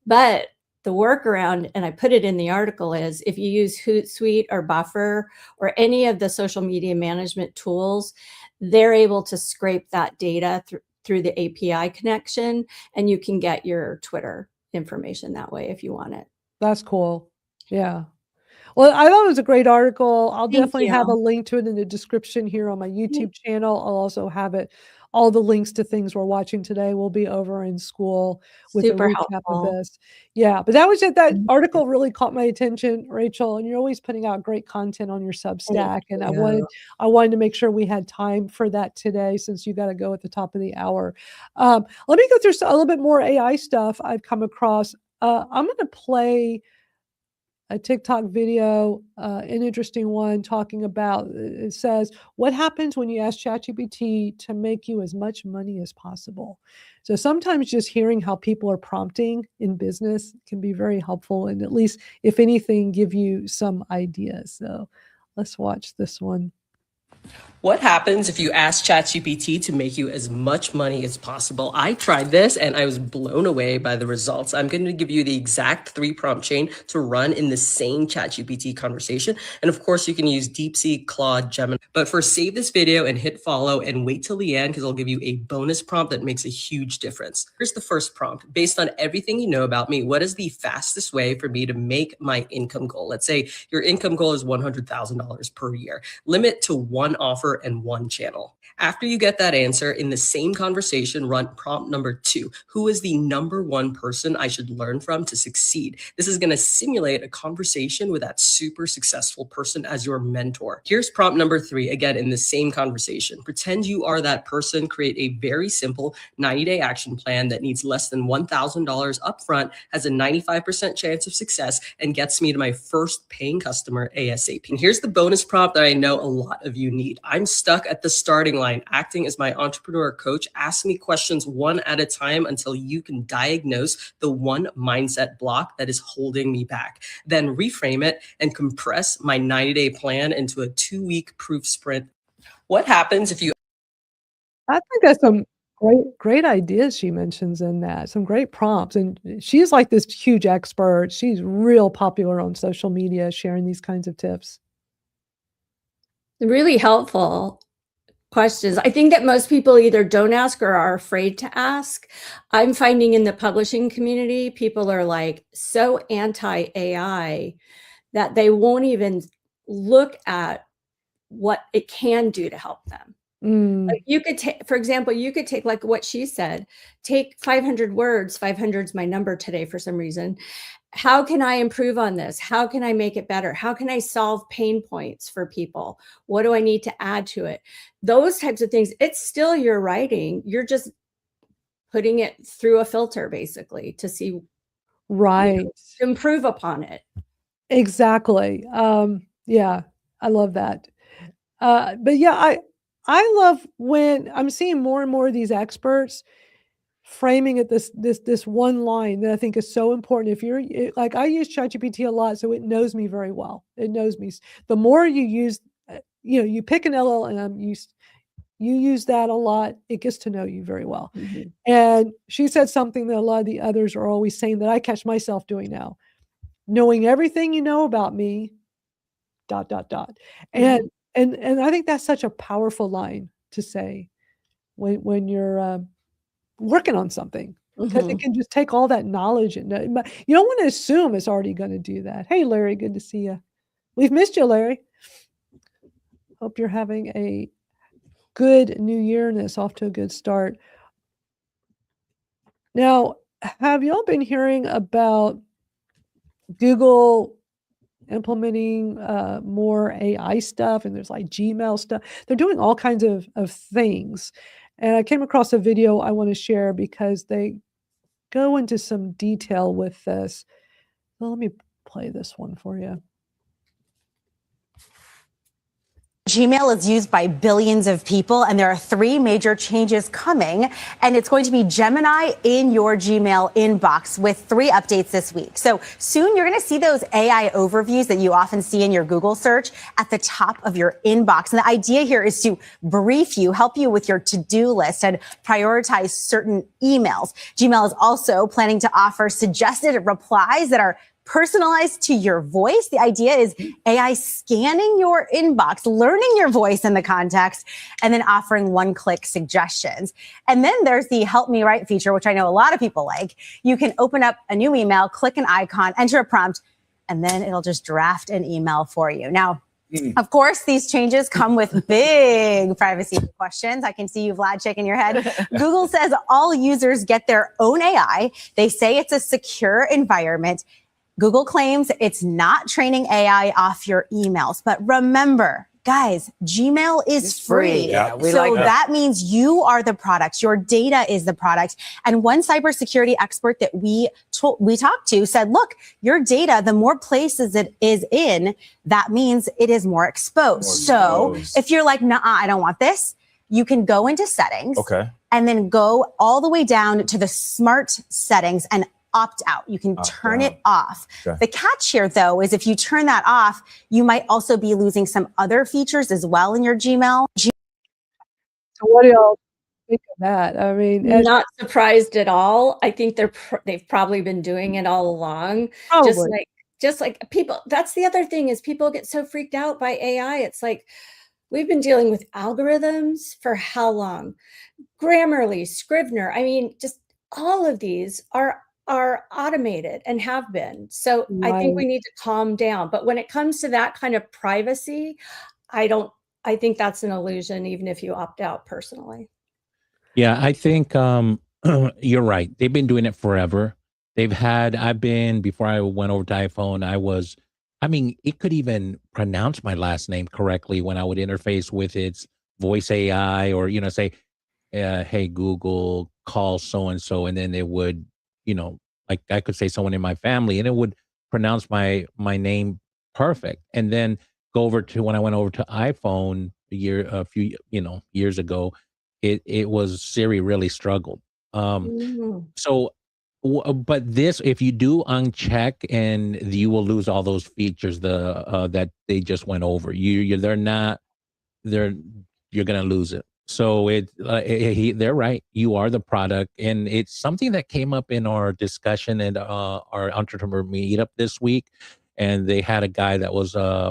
But the workaround, and I put it in the article, is if you use Hootsuite or Buffer or any of the social media management tools, they're able to scrape that data through the API connection, and you can get your Twitter information that way if you want it. That's cool. Yeah. Well, I thought it was a great article. I'll Thank definitely you. have a link to it in the description here on my YouTube channel. I'll also have it all the links to things we're watching today will be over in school with Super a recap of helpful. this. Yeah, but that was it. That Mhm. article really caught my attention, Rachel, and you're always putting out great content on your Substack. And I wanted to make sure we had time for that today, since you got to go at the top of the hour. Let me go through a little bit more AI stuff I've come across. I'm going to play a TikTok video, an interesting one, talking about, it says, what happens when you ask ChatGPT to make you as much money as possible? So sometimes just hearing how people are prompting in business can be very helpful, and at least, if anything, give you some ideas. So let's watch this one. What happens if you ask ChatGPT to make you as much money as possible? I tried this and I was blown away by the results. I'm going to give you the exact 3-prompt chain to run in the same ChatGPT conversation. And of course, you can use DeepSeek, Claude, Gemini. But first, save this video and hit follow and wait till the end, because I'll give you a bonus prompt that makes a huge difference. Here's the first prompt. Based on everything you know about me, what is the fastest way for me to make my income goal? Let's say your income goal is $100,000 per year. Limit to 1 offer and 1 channel. After you get that answer, in the same conversation, run prompt number 2. Who is the number 1 person I should learn from to succeed? This is going to simulate a conversation with that super successful person as your mentor. Here's prompt number 3, again, in the same conversation. Pretend you are that person. Create a very simple 90-day action plan that needs less than $1,000 upfront, has a 95% chance of success, and gets me to my first paying customer ASAP. And here's the bonus prompt that I know a lot of you need. I'm stuck at the starting line, acting as my entrepreneur coach. Ask me questions one at a time until you can diagnose the one mindset block that is holding me back. Then reframe it and compress my 90-day plan into a 2-week proof sprint. What happens if you I think that's some great ideas she mentions in that, some great prompts. And she's like this huge expert. She's real popular on social media, sharing these kinds of tips. Really helpful questions. I think that most people either don't ask or are afraid to ask. I'm finding in the publishing community, people are like so anti-AI that they won't even look at what it can do to help them. Like you could take, for example, you could take like what she said, take 500 words, 500 is my number today for some reason. How can I improve on this? How can I make it better? How can I solve pain points for people? What do I need to add to it? Those types of things. It's still your writing. You're just putting it through a filter basically to see, Right. to improve upon it. Exactly. Yeah, I love that. But yeah, I love when I'm seeing more and more of these experts framing it this one line that I think is so important. If you're like, I use ChatGPT a lot, so it knows me very well. It knows me. The more you use, you pick an LLM, you use that a lot, it gets to know you very well. Mhm. And she said something that a lot of the others are always saying that I catch myself doing now. Knowing everything you know about me, ... And and I think that's such a powerful line to say when you're working on something, because it Mhm. can just take all that knowledge and but you don't want to assume it's already going to do that. Hey, Larry, good to see you. We've missed you, Larry. Hope you're having a good new year and it's off to a good start. Now, have y'all been hearing about Google implementing more AI stuff, and there's like Gmail stuff? They're doing all kinds of things. And I came across a video I want to share because they go into some detail with this. Well, let me play this one for you. Gmail is used by billions of people, and there are 3 major changes coming, and it's going to be Gemini in your Gmail inbox with 3 updates this week. So soon you're going to see those AI overviews that you often see in your Google search at the top of your inbox. And the idea here is to brief you, help you with your to-do list and prioritize certain emails. Gmail is also planning to offer suggested replies that are personalized to your voice. The idea is AI scanning your inbox, learning your voice and the context, and then offering one-click suggestions. And then there's the Help Me Write feature, which I know a lot of people like. You can open up a new email, click an icon, enter a prompt, and then it'll just draft an email for you. Now, Of course, these changes come with big privacy questions. I can see you, Vlad, shaking your head. Google says all users get their own AI. They say it's a secure environment. Google claims it's not training AI off your emails. But remember, guys, Gmail is free. Yeah, we so like that. that means you are the product. Your data is the product. And one cybersecurity expert that we talked to said, look, your data, the more places it is in, that means it is more exposed. So if you're like, nah, I don't want this, you can go into settings. Okay. And then go all the way down to the smart settings and opt out. You can turn it off. Okay. The catch here, though, is if you turn that off, you might also be losing some other features as well in your Gmail. So what do y'all think of that? I mean, Not surprised at all. I think they've probably been doing it all along. probably. Just like people, that's the other thing is people get so freaked out by AI. It's like, we've been dealing with algorithms for how long? Grammarly, Scrivener. I mean, just all of these are automated and have been. So I think we need to calm down. But when it comes to that kind of privacy, I think that's an illusion, even if you opt out personally. Yeah, I think you're right. They've been doing it forever. Before I went over to iPhone, it could even pronounce my last name correctly when I would interface with its voice AI or, say, hey, Google, call so-and-so. And then it would, like I could say someone in my family and it would pronounce my name perfect. And then when I went over to iPhone a few, years ago, it was Siri really struggled. But this, if you do uncheck, and you will lose all those features that they just went over. You're gonna lose it. So they're right. You are the product, and it's something that came up in our discussion at our entrepreneur meetup this week. And they had a guy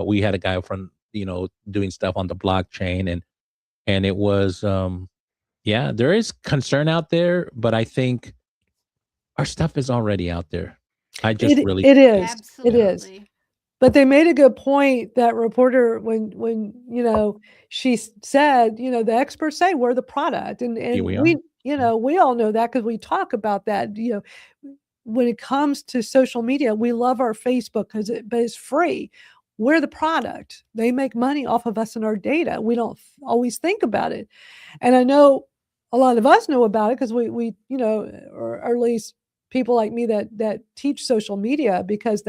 we had a guy from doing stuff on the blockchain, and it was yeah, there is concern out there, but I think our stuff is already out there. It is. Absolutely. But they made a good point, that reporter, when she said, the experts say we're the product, and we we all know that because we talk about that. When it comes to social media, we love our Facebook but it's free. We're the product. They make money off of us and our data. We don't always think about it, and I know a lot of us know about it because we or at least people like me that teach social media, because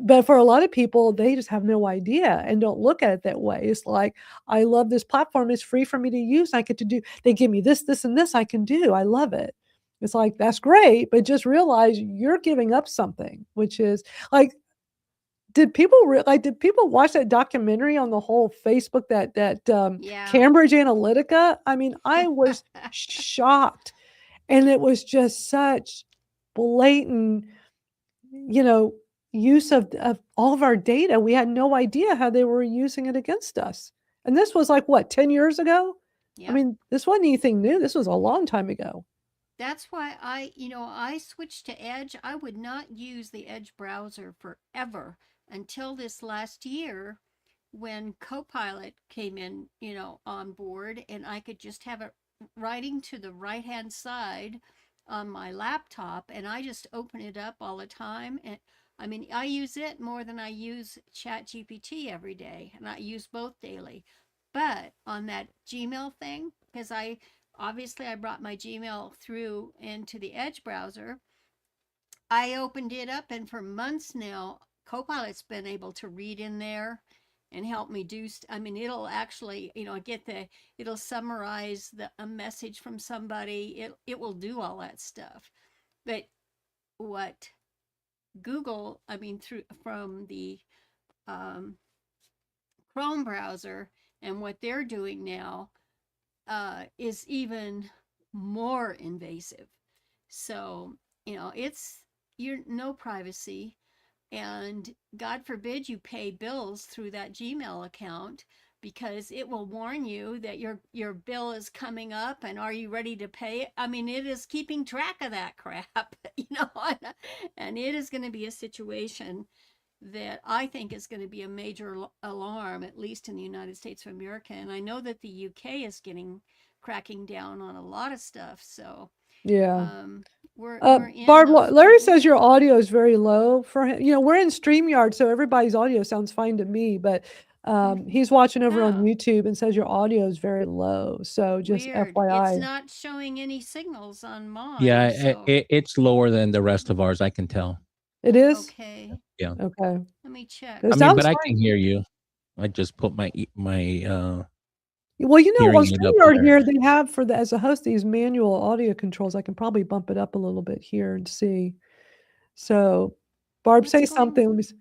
but for a lot of people, they just have no idea and don't look at it that way. It's like, I love this platform. It's free for me to use. I get to do, they give me this, and this I can do. I love it. It's like, that's great, but just realize you're giving up something, which is like, did people watch that documentary on the whole Facebook, that Cambridge Analytica? I mean, I was shocked. And it was just such blatant, use of all of our data. We had no idea how they were using it against us. And this was like, what, 10 years ago? Yep. I mean, this wasn't anything new. This was a long time ago. That's why I switched to Edge. I would not use the Edge browser forever until this last year, when Copilot came in, on board, and I could just have it writing to the right-hand side on my laptop, and I just open it up all the time. And I mean, I use it more than I use ChatGPT every day, and I use both daily. But on that Gmail thing, because I brought my Gmail through into the Edge browser, I opened it up, and for months now, Copilot's been able to read in there and help me do. It'll actually, it'll summarize a message from somebody. It will do all that stuff. But what Google, from the Chrome browser, and what they're doing now is even more invasive. So, you're no privacy, and God forbid you pay bills through that Gmail account, because it will warn you that your bill is coming up, and are you ready to pay it? It is keeping track of that crap, and it is going to be a situation that I think is going to be a major alarm, at least in the United States of America. And I know that the UK is cracking down on a lot of stuff. So Yeah. we're in Barb, those Larry times. says your audio is very low for him. You know, we're in StreamYard, so everybody's audio sounds fine to me, but he's watching over on Oh. YouTube and says your audio is very low. So just Weird. FYI. It's not showing any signals on mine. Yeah, So it's lower than the rest of ours. I can tell. It is? okay. Yeah. Okay. Let me check. It I mean, sounds but I fine. can hear you. I just put my Well, you know, on hearing it up StreamYard there. here, they have as a host, these manual audio controls. I can probably bump it up a little bit here and see. So, Barb, What's say going- something. Let me see.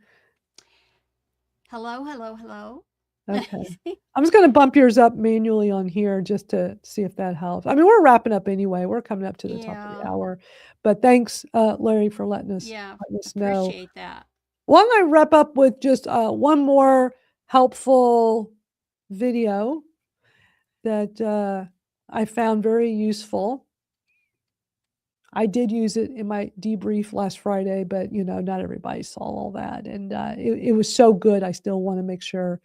Hello, hello, hello. Okay. I'm just going to bump yours up manually on here just to see if that helps. I mean, we're wrapping up anyway. We're coming up to the top of the Yeah. hour. But thanks, Larry, for letting us Yeah, know. appreciate that. Why don't I wrap up with just one more helpful video that I found very useful. I did use it in my debrief last Friday, but you know, not everybody saw all that. And it was so good. I still want to make sure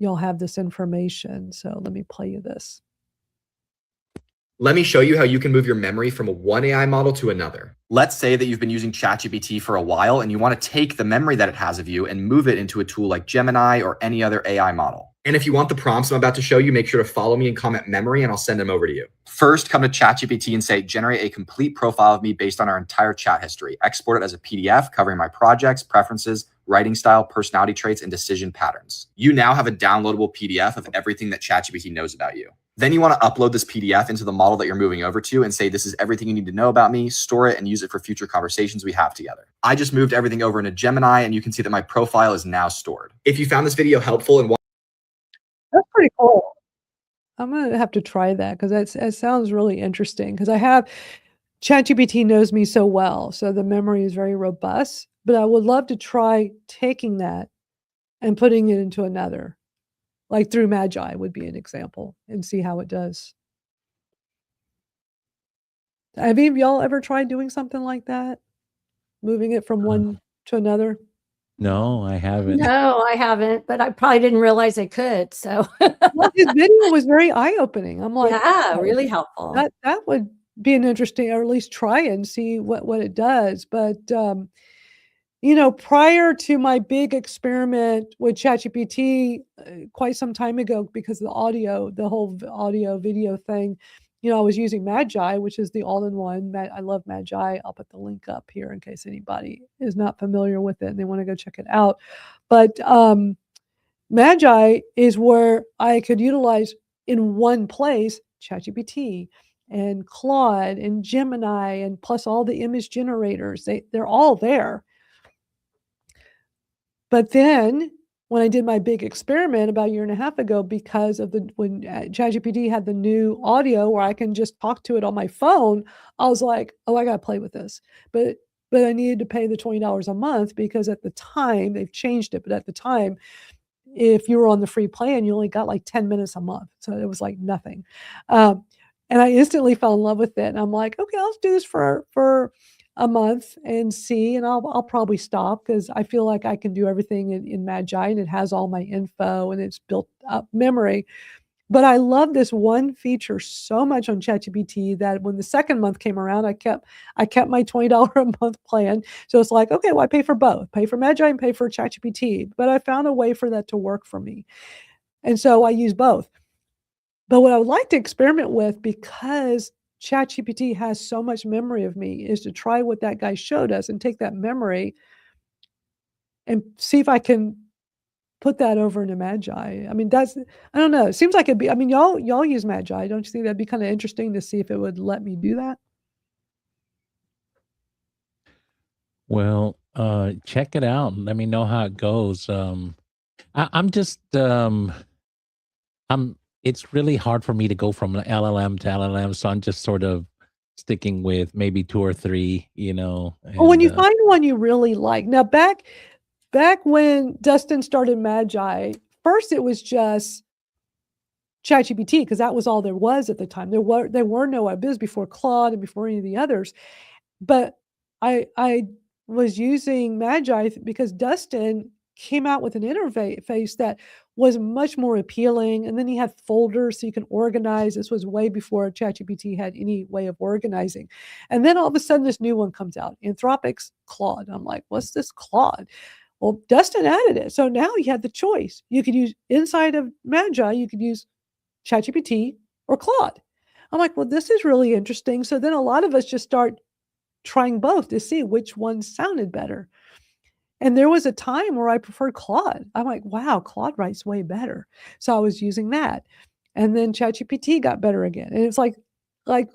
y'all have this information. So let me play you this. Let me show you how you can move your memory from one AI model to another. Let's say that you've been using ChatGPT for a while and you want to take the memory that it has of you and move it into a tool like Gemini or any other AI model. And if you want the prompts I'm about to show you, make sure to follow me and comment memory and I'll send them over to you. First, come to ChatGPT and say, generate a complete profile of me based on our entire chat history. Export it as a PDF covering my projects, preferences, writing style, personality traits, and decision patterns. You now have a downloadable PDF of everything that ChatGPT knows about you. Then you want to upload this PDF into the model that you're moving over to and say, this is everything you need to know about me, store it, and use it for future conversations we have together. I just moved everything over into Gemini, and you can see that my profile is now stored. If you found this video helpful and That's pretty cool. I'm going to have to try that because it sounds really interesting because ChatGPT knows me so well. So the memory is very robust, but I would love to try taking that and putting it into another. Like through Magi would be an example and see how it does. Have any of y'all ever tried doing something like that? Moving it from one to another? No, I haven't. No, I haven't, but I probably didn't realize I could. So Well, his video was very eye-opening. I'm like, yeah, "Oh, really helpful. that would be an interesting, or at least try it and see what it does." But you know, prior to my big experiment with ChatGPT quite some time ago, because of the audio, the whole audio video thing, you know, I was using Magi, which is the all-in-one. I love Magi. I'll put the link up here in case anybody is not familiar with it and they want to go check it out. But Magi is where I could utilize in one place ChatGPT and Claude and Gemini and plus all the image generators. They're all there. But then when I did my big experiment about a year and a half ago, because of when ChatGPT had the new audio where I can just talk to it on my phone, I was like, oh, I got to play with this. But I needed to pay the $20 a month because at the time, they've changed it, but at the time, if you were on the free plan, you only got like 10 minutes a month. So it was like nothing. And I instantly fell in love with it. And I'm like, okay, I'll do this for a month and see, and I'll probably stop because I feel like I can do everything in Magi and it has all my info and it's built up memory. But I love this one feature so much on ChatGPT that when the second month came around, I kept my $20 a month plan. So it's like, okay, well, I pay for both, pay for Magi and pay for ChatGPT. But I found a way for that to work for me. And so I use both. But what I would like to experiment with, because ChatGPT has so much memory of me, is to try what that guy showed us and take that memory and see if I can put that over into Magi. I mean, I don't know. It seems like it'd be, I mean, y'all use Magi. Don't you think that'd be kind of interesting to see if it would let me do that? Well, check it out and let me know how it goes. It's really hard for me to go from LLM to LLM, so I'm just sort of sticking with maybe 2 or 3, you know. Well, when you and, find one you really like. Now, back when Dustin started Magi, first it was just ChatGPT because that was all there was at the time. There were no others before Claude and before any of the others. But I was using Magi because Dustin came out with an interface that was much more appealing. And then he had folders so you can organize. This was way before ChatGPT had any way of organizing. And then all of a sudden, this new one comes out, Anthropic's Claude. I'm like, what's this Claude? Well, Dustin added it. So now you had the choice. You could use inside of Magi, you could use ChatGPT or Claude. I'm like, well, this is really interesting. So then a lot of us just start trying both to see which one sounded better. And there was a time where I preferred Claude. I'm like, wow, Claude writes way better. So I was using that. And then ChatGPT got better again. And it's like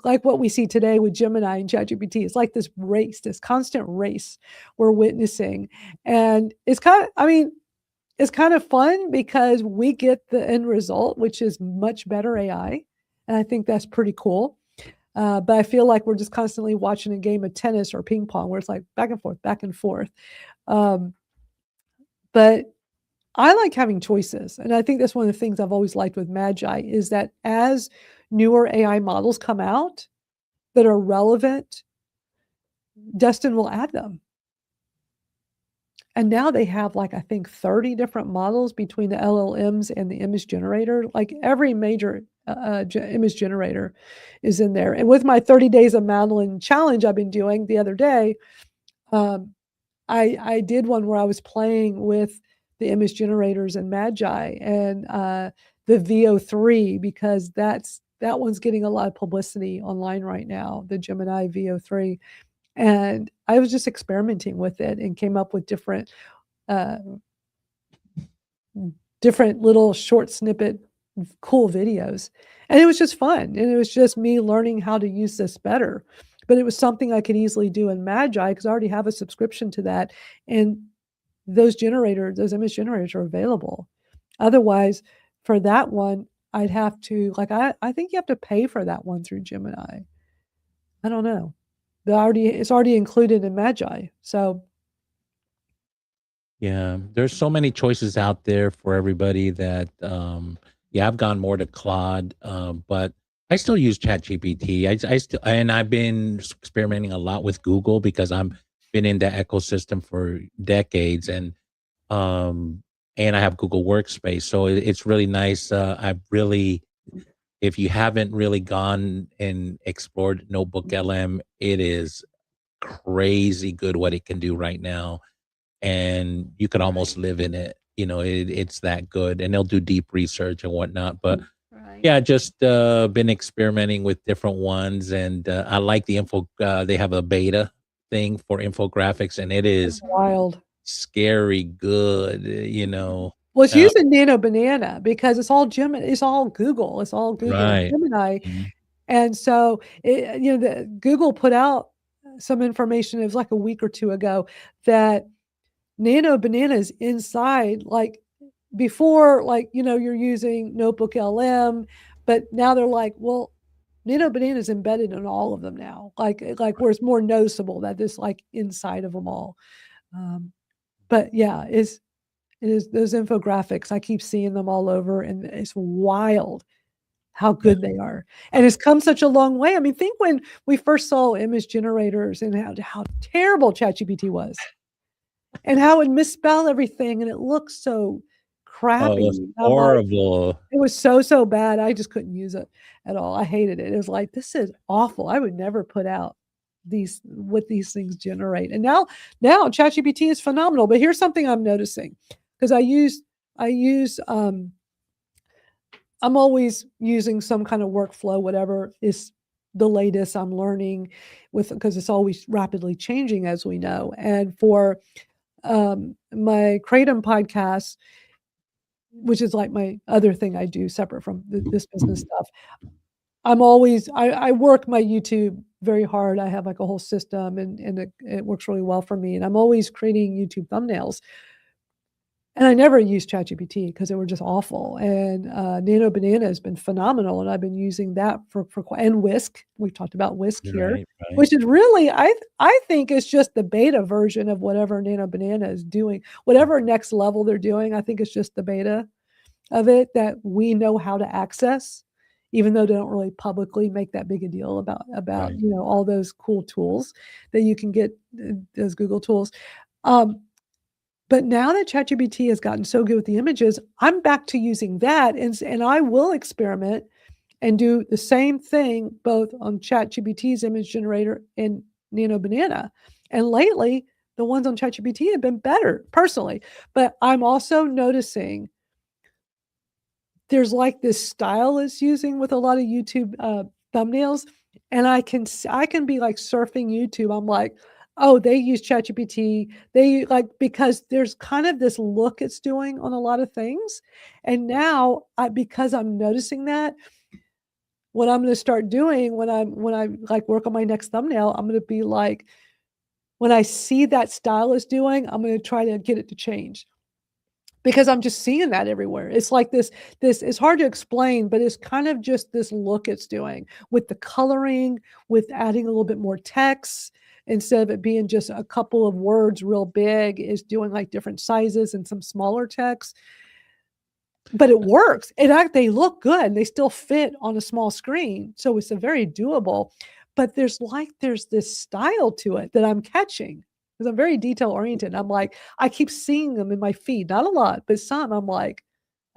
what we see today with Gemini and ChatGPT. It's like this race, this constant race we're witnessing. And it's kind of fun because we get the end result, which is much better AI. And I think that's pretty cool. But I feel like we're just constantly watching a game of tennis or ping pong where it's like back and forth, back and forth. But I like having choices. And I think that's one of the things I've always liked with Magi is that as newer AI models come out that are relevant, Dustin will add them. And now they have I think 30 different models between the LLMs and the image generator. Like every major image generator is in there. And with my 30 Days of Madalyn challenge I've been doing the other day, I did one where I was playing with the image generators and Magi and the VO3 because that one's getting a lot of publicity online right now, the Gemini VO3. And I was just experimenting with it and came up with different little short snippet cool videos. And it was just fun. And it was just me learning how to use this better. But it was something I could easily do in Magi because I already have a subscription to that. And those image generators are available. Otherwise, for that one, I'd have to, I think you have to pay for that one through Gemini. I don't know. It's already included in Magi. So Yeah, there's so many choices out there for everybody that I've gone more to Claude, but I still use ChatGPT. I still, and I've been experimenting a lot with Google because I'm been in the ecosystem for decades, and I have Google Workspace, so it's really nice. If you haven't really gone and explored Notebook LM, it is crazy good what it can do right now. And you could almost live in it. It's that good. And they'll do deep research and whatnot. But yeah, just been experimenting with different ones. And I like the they have a beta thing for infographics, and it is wild. Scary good, Well, it's using Nano Banana because it's all Gemini, it's all Google, Right. Gemini. Mhm. And so, Google put out some information, it was like a week or two ago, that Nano Banana is inside, before, you're using Notebook LM, but now they're like, well, Nano Banana is embedded in all of them now, where it's more noticeable that it's inside of them all. But yeah, it is those infographics. I keep seeing them all over, and it's wild how good they are. And it's come such a long way. I mean, think when we first saw image generators and how terrible ChatGPT was, and how it misspelled everything, and it looks so crappy. Oh, it was I'm like, horrible. it was so bad. I just couldn't use it at all. I hated it. It was like, this is awful. I would never put out what these things generate. And now ChatGPT is phenomenal. But here's something I'm noticing, because I'm always using some kind of workflow, whatever is the latest I'm learning because it's always rapidly changing, as we know. And for my Kratom podcast, which is like my other thing I do separate from this business stuff, I work my YouTube very hard. I have a whole system, and it works really well for me. And I'm always creating YouTube thumbnails. And I never used ChatGPT because they were just awful. And Nano Banana has been phenomenal, and I've been using that and Whisk. We've talked about Whisk here, Right. which is really, I think it's just the beta version of whatever Nano Banana is doing. Whatever next level they're doing, I think it's just the beta of it that we know how to access even though they don't really publicly make that big a deal about Right. all those cool tools that you can get, those Google tools. But now that ChatGPT has gotten so good with the images, I'm back to using that, and I will experiment and do the same thing both on ChatGPT's image generator and Nano Banana. And lately, the ones on ChatGPT have been better personally. But I'm also noticing there's like this style it's using with a lot of YouTube thumbnails, and I can be like surfing YouTube. I'm like, oh, they use ChatGPT. They like, because there's kind of this look it's doing on a lot of things, and now because I'm noticing that, what I'm going to start doing when I like work on my next thumbnail, I'm going to be like, when I see that style is doing, I'm going to try to get it to change, because I'm just seeing that everywhere. It's like this it's hard to explain, but it's kind of just this look it's doing with the coloring, with adding a little bit more text instead of it being just a couple of words real big, is doing like different sizes and some smaller text. But it works. They look good. They still fit on a small screen, so it's a very doable. But there's this style to it that I'm catching, because I'm very detail oriented. I'm like, I keep seeing them in my feed, not a lot, but some. I'm like,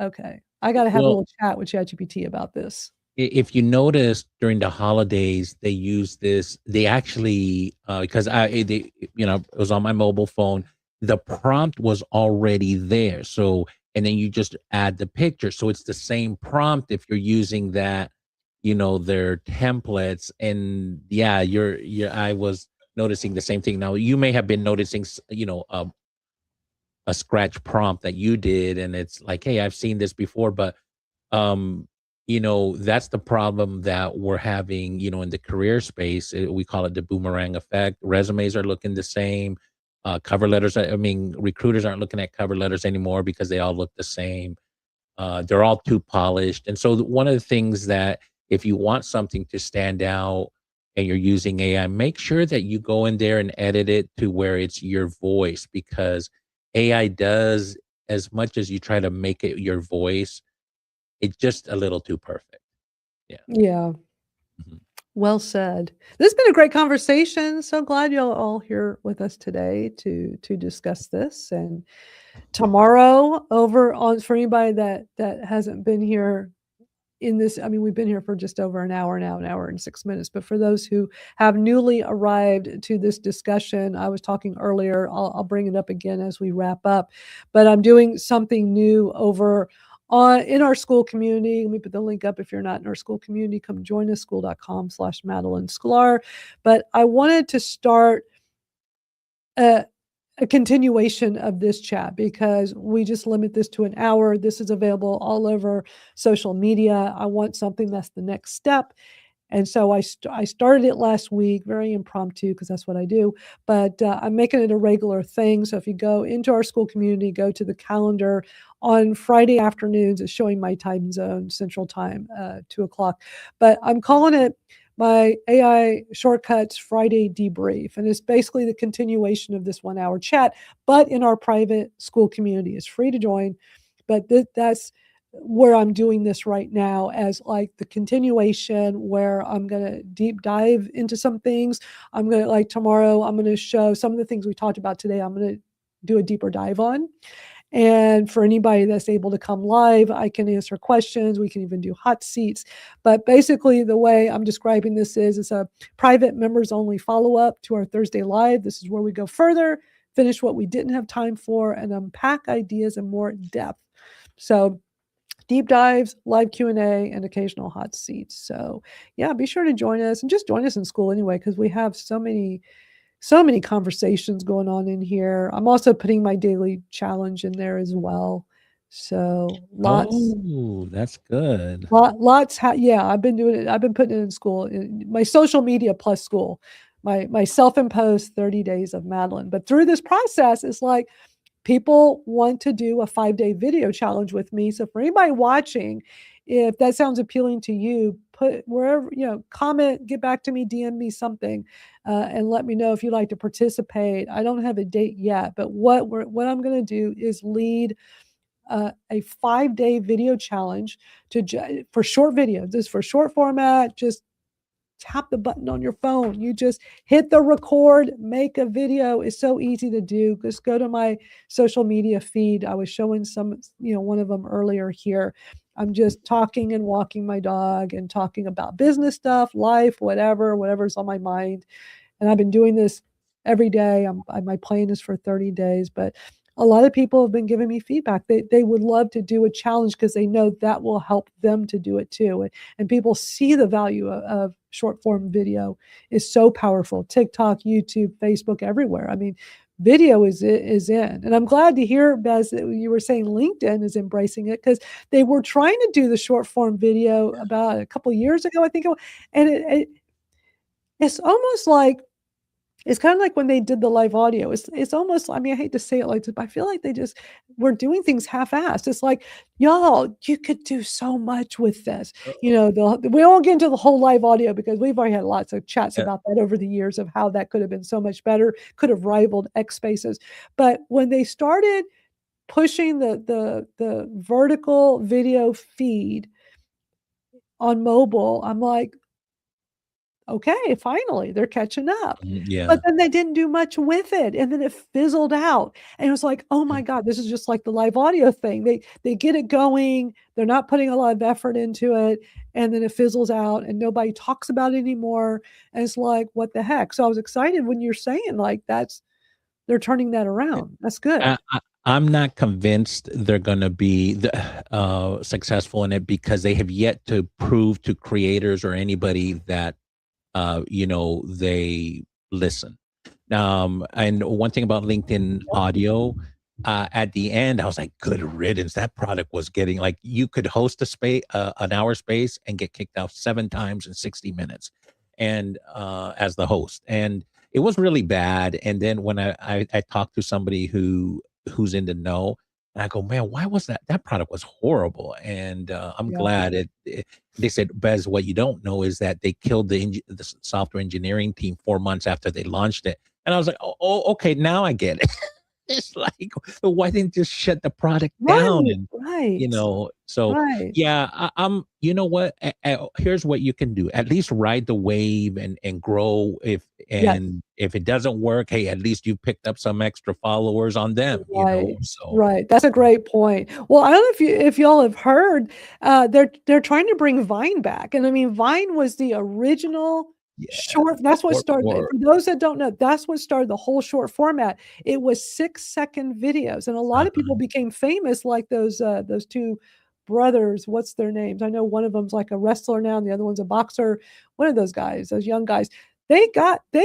okay, I got to have a Well, little chat with ChatGPT about this. if you notice during the holidays, they use this. They actually, because it was on my mobile phone. The prompt was already there, so and then you just add the picture, so it's the same prompt if you're using that, their templates. And yeah, you're. I was noticing the same thing. Now you may have been noticing, a scratch prompt that you did, and it's like, hey, I've seen this before, but um that's the problem that we're having, in the career space. We call it the boomerang effect. Resumes are looking the same. Cover letters, I mean, recruiters aren't looking at cover letters anymore because they all look the same. They're all too polished. And so one of the things that, if you want something to stand out and you're using AI, make sure that you go in there and edit it to where it's your voice, because AI does, as much as you try to make it your voice, it's just a little too perfect. Yeah. Yeah. Mhm. Well said. This has been a great conversation. So glad you're all here with us today to discuss this. And tomorrow, over on, for anybody that hasn't been here in this, I mean, we've been here for just over an hour now, an hour and 6 minutes. But for those who have newly arrived to this discussion, I was talking earlier, I'll bring it up again as we wrap up. But I'm doing something new over in our school community. Let me put the link up. If you're not in our school community, come join us, school.com/Madalyn Sklar. But I wanted to start a continuation of this chat, because we just limit this to an hour. This is available all over social media. I want something that's the next step. And so I started it last week, very impromptu, because that's what I do. But I'm making it a regular thing. So if you go into our school community, go to the calendar on Friday afternoons, it's showing my time zone, Central Time, 2:00. But I'm calling it my AI Shortcuts Friday Debrief. And it's basically the continuation of this 1 hour chat, but in our private school community. It's free to join. But that's where I'm doing this right now, as like the continuation, where I'm going to deep dive into some things. I'm going to, like tomorrow, I'm going to show some of the things we talked about today. I'm going to do a deeper dive on. And for anybody that's able to come live, I can answer questions. We can even do hot seats. But basically, the way I'm describing this is it's a private members only follow-up to our Thursday Live. This is where we go further, finish what we didn't have time for, and unpack ideas in more depth. So deep dives, live Q&A, and occasional hot seats. So yeah, be sure to join us, and just join us in school anyway, because we have so many conversations going on in here. I'm also putting my daily challenge in there as well. So lots. Oh, that's good. Lots. Yeah, I've been doing it. I've been putting it in school, in my social media plus school, my self-imposed 30 days of Madalyn. But through this process, it's like, people want to do a 5-day video challenge with me. So for anybody watching, if that sounds appealing to you, put wherever, comment, get back to me, DM me something, and let me know if you'd like to participate. I don't have a date yet, but what I'm going to do is lead a 5-day video challenge for short videos. This is for short format. Just tap the button on your phone. You just hit the record, make a video. It's so easy to do. Just go to my social media feed. I was showing one of them earlier here. I'm just talking and walking my dog and talking about business stuff, life, whatever's on my mind. And I've been doing this every day. My plan is for 30 days, but a lot of people have been giving me feedback. They would love to do a challenge because they know that will help them to do it too. And people see the value of short form video is so powerful. TikTok, YouTube, Facebook, everywhere. I mean, video is in. And I'm glad to hear, Bez, that you were saying LinkedIn is embracing it, because they were trying to do the short form video about a couple of years ago, I think. And it's almost like, it's kind of like when they did the live audio. It's almost, I mean, I hate to say it like this, but I feel like they just were doing things half-assed. It's like, y'all, you could do so much with this. We won't get into the whole live audio because we've already had lots of chats about that over the years of how that could have been so much better, could have rivaled X Spaces. But when they started pushing the vertical video feed on mobile, I'm like, okay, finally, they're catching up. Yeah. But then they didn't do much with it, and then it fizzled out, and it was like, "Oh my god, this is just like the live audio thing." They get it going, they're not putting a lot of effort into it, and then it fizzles out, and nobody talks about it anymore, and it's like, "What the heck?" So I was excited when you're saying, like, they're turning that around. That's good. I'm not convinced they're going to be successful in it, because they have yet to prove to creators or anybody that they listen. And one thing about LinkedIn audio, at the end, I was like, good riddance. That product was getting, like, you could host an hour space and get kicked out 7 times in 60 minutes, and as the host. And it was really bad. And then when I talked to somebody who's in the know, and I go, man, why was that product was horrible. And I'm glad they said, Bez, what you don't know is that they killed the software engineering team 4 months after they launched it. And I was like, oh, okay, now I get it. It's like, why didn't you just shut the product down? And yeah, I'm, you know what? Here's what you can do. At least ride the wave and grow. If it doesn't work, hey, at least you picked up some extra followers on them. Right. That's a great point. Well, I don't know if y'all have heard, they're trying to bring Vine back. And I mean, Vine was the original short. That's what started. For those that don't know, that's what started the whole short format. It was 6-second videos, and a lot of people became famous, like those 2 brothers. What's their names? I know one of them's like a wrestler now, and the other one's a boxer. One of those guys, those young guys, they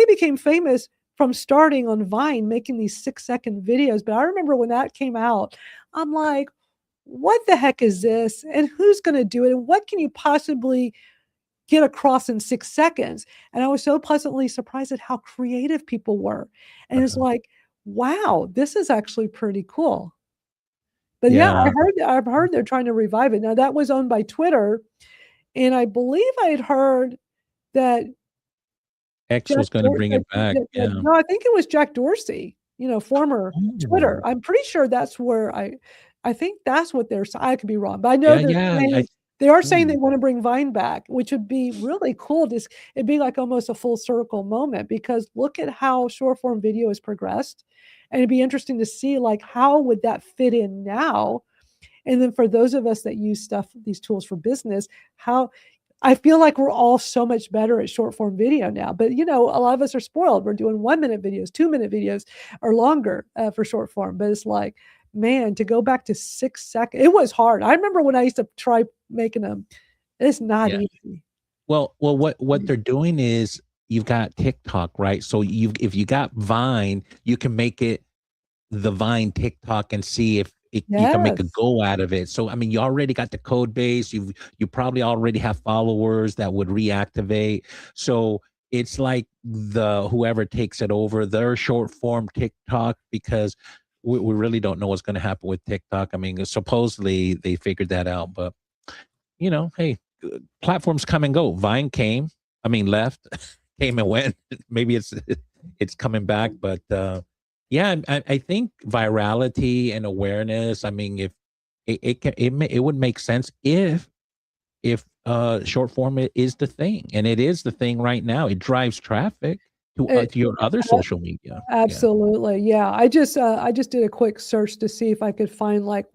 became famous from starting on Vine, making these 6-second videos. But I remember when that came out, I'm like, what the heck is this? And who's going to do it? And what can you possibly get across in 6 seconds? And I was so pleasantly surprised at how creative people were. And it's like, wow, this is actually pretty cool. But I've heard they're trying to revive it. Now, that was owned by Twitter, and I believe I had heard that X was going to bring it back. No, I think it was Jack Dorsey, former Twitter. I'm pretty sure that's where I think that's what they're saying. I could be wrong, but I know they are saying they want to bring Vine back, which would be really cool. It'd be like almost a full circle moment, because look at how short form video has progressed. And it'd be interesting to see, like, how would that fit in now? And then for those of us that use these tools for business, I feel like we're all so much better at short form video now. But, a lot of us are spoiled. We're doing 1-minute videos, 2-minute videos, or longer for short form. But it's like, man, to go back to 6 seconds, it was hard. I remember when I used to try making them. It's not easy. Well, what they're doing is, you've got TikTok, right? So if you got Vine, you can make it the Vine TikTok and see if you can make a go out of it. So, I mean, you already got the code base. You probably already have followers that would reactivate. So it's like whoever takes it over, their short form TikTok, because we really don't know what's going to happen with TikTok. I mean, supposedly they figured that out, but hey, platforms come and go. Vine left, came and went. Maybe it's coming back, but I think virality and awareness. I mean, it would make sense if short form is the thing, and it is the thing right now. It drives traffic to your other social media. Absolutely. Yeah. I just did a quick search to see if I could find like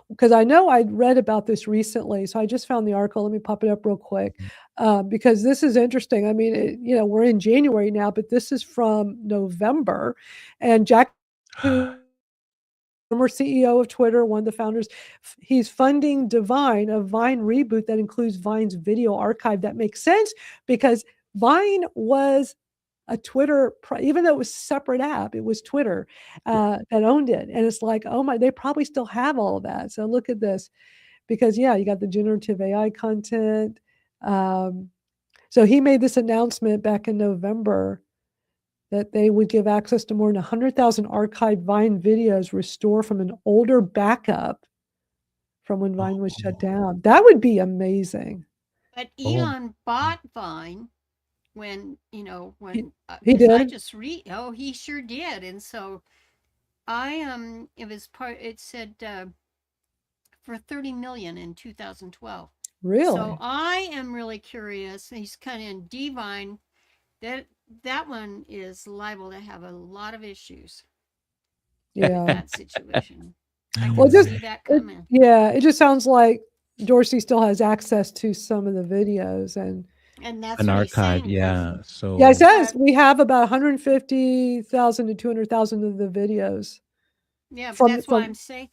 because I know I'd read about this recently. So I just found the article. Let me pop it up real quick. Because this is interesting. I mean, we're in January now, but this is from November, and Jack, who former CEO of Twitter, one of the founders, he's funding Divine, a Vine reboot that includes Vine's video archive. That makes sense because Vine was a Twitter, even though it was a separate app, it was Twitter that owned it. And it's like, oh my, they probably still have all of that. So look at this, because you got the generative AI content. So he made this announcement back in November that they would give access to more than 100,000 archived Vine videos restored from an older backup from when Vine was shut down. That would be amazing. But Elon bought Vine when he because I did. just he sure did. And so it was it said for 30 million in 2012. Really? So I am really curious. He's kind of in Divine. That one is liable to have a lot of issues. Yeah. That situation. I can see that coming. It just sounds like Dorsey still has access to some of the videos and that's an what archive. he's saying. Yeah. So it says we have about 150,000 to 200,000 of the videos. Yeah, that's why I'm saying,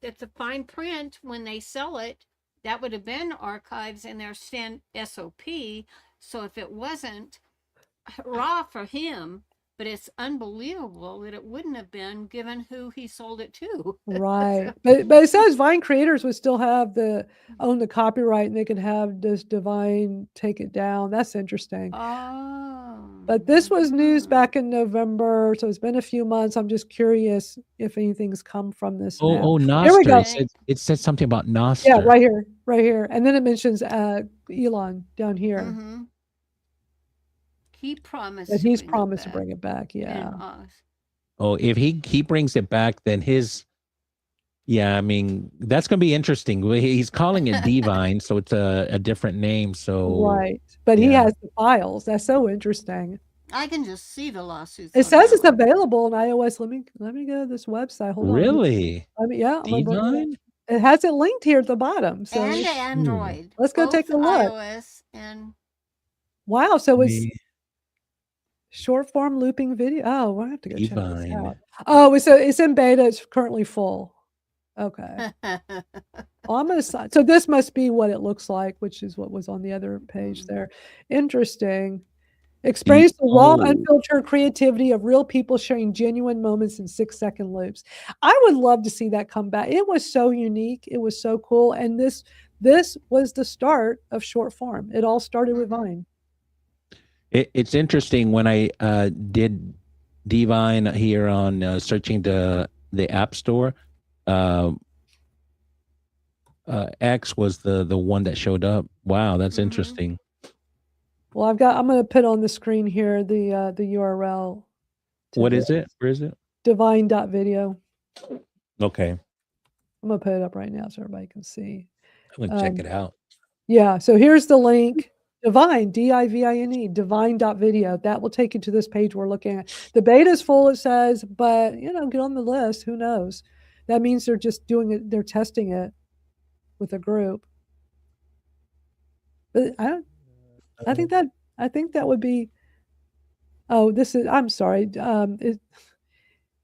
it's a fine print when they sell it. That would have been archives in their SOP. So if it wasn't, hurrah for him. But it's unbelievable that it wouldn't have been given who he sold it to. Right. But it says Vine creators would still own the copyright, and they could have this Divine take it down. That's interesting. But this was news back in November, so it's been a few months. I'm just curious if anything's come from this now. Nostr. Here we go. It said something about Nostr. Yeah, right here. And then it mentions Elon down here. Mm-hmm. He promised. That he's promised to bring it back. Yeah. If he brings it back, then I mean, that's going to be interesting. He's calling it Divine, so it's a different name. So right, but he has the files. That's so interesting. I can just see the lawsuits. It says it's available on iOS. Let me go to this website. Hold on. Really? Divine? It has it linked here at the bottom. So and Android. Let's go take a look. iOS and wow. So it's short form looping video. Oh, we'll have to go check this out. Oh, it's in beta. It's currently full. Okay. So this must be what it looks like, which is what was on the other page there. Interesting. Experience the raw, unfiltered creativity of real people sharing genuine moments in 6-second loops. I would love to see that come back. It was so unique. It was so cool. And this was the start of short form. It all started with Vine. It's interesting when I did Divine here on searching the App Store. X was the one that showed up. Wow, that's interesting. Well, I'm going to put on the screen here the URL. What is it? Where is it? Divine.video. Okay. I'm going to put it up right now so everybody can see. I'm going to check it out. Yeah, so here's the link. Divine, Divine, divine.video. That will take you to this page we're looking at. The beta is full, it says, but, get on the list. Who knows? That means they're just doing it. They're testing it with a group. But I think that would be, I'm sorry.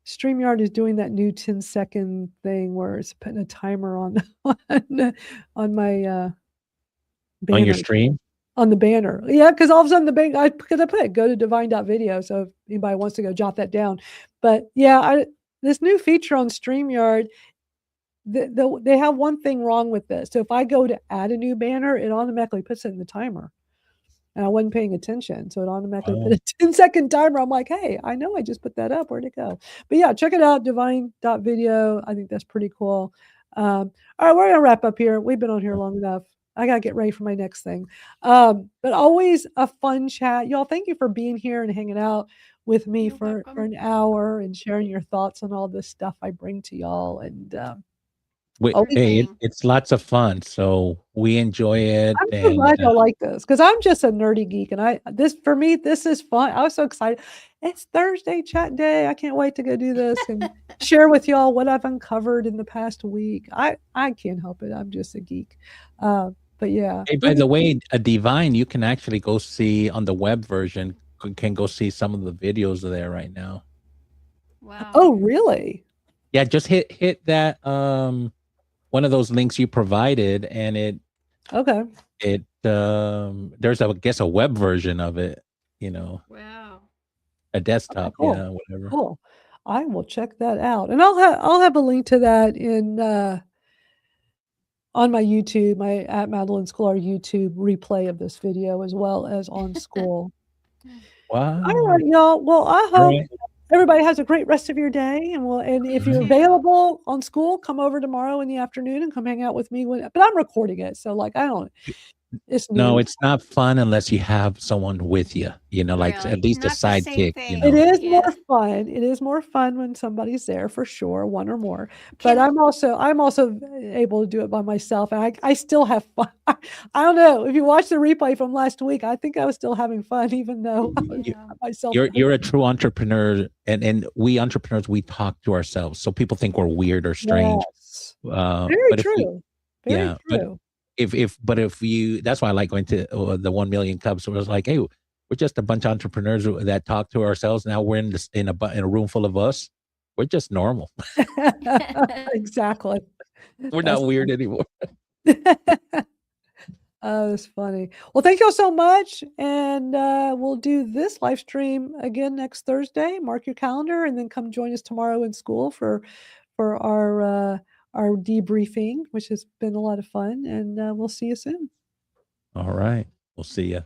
StreamYard is doing that new 10-second thing where it's putting a timer on on my banner. On your stream? On the banner. Yeah, because all of a sudden I put go to divine.video. So if anybody wants to go jot that down. But yeah, this new feature on StreamYard, they have one thing wrong with this. So if I go to add a new banner, it automatically puts it in the timer. And I wasn't paying attention. So it automatically put a 10-second timer. I'm like, hey, I know I just put that up. Where'd it go? But yeah, check it out, divine.video. I think that's pretty cool. All right, we're going to wrap up here. We've been on here long enough. I got to get ready for my next thing. But always a fun chat. Y'all, thank you for being here and hanging out with me for an hour and sharing your thoughts on all this stuff I bring to y'all. And Hey, Everything. it's lots of fun, so we enjoy it, I'm so and glad y'all like this because I'm just a nerdy geek, and for me this is fun. I was so excited. It's Thursday chat day. I can't wait to go do this and share with y'all what I've uncovered in the past week. I can't help it. I'm just a geek. But yeah. hey, by the way, a Divine, you can actually go see on the web version. Can go see some of the videos there right now. Wow. Oh, really? Yeah, just hit that one of those links you provided, and Okay. there's I guess a web version of it, you know, Wow. a Okay, desktop, cool. yeah, whatever. Cool. I will check that out. And I'll have a link to that in on my YouTube, my at Madalyn Sklar YouTube replay of this video as well as on school. All Wow. right, y'all. Well, I All hope right. everybody has a great rest of your day, and if you're too. available on school, come over tomorrow in the afternoon and come hang out with me. But I'm recording it, so like it's No, new. it's not fun unless you have someone with you, like Really. at least a Not the same sidekick, thing. It is Yeah. more fun. It is more fun when somebody's there for sure, one or more. But Can- I'm also able to do it by myself, and I still have fun. I don't know if you watch the replay from last week. I think I was still having fun, even though I was Yeah. by myself. You're a true entrepreneur, and we entrepreneurs, we talk to ourselves, so people think we're weird or strange. Yes. Very But if we, true. Very yeah, but true. if you, that's why I like going to the 1 million Cubs. So it was like, hey, we're just a bunch of entrepreneurs that talk to ourselves. Now we're in a room full of us. We're just normal. Exactly. We're That's not weird anymore. Oh, that's funny. Well, thank y'all so much, and we'll do this live stream again next Thursday. Mark your calendar, and then come join us tomorrow in school for our debriefing, which has been a lot of fun. And we'll see you soon. All right, we'll see you.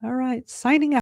All right, signing out.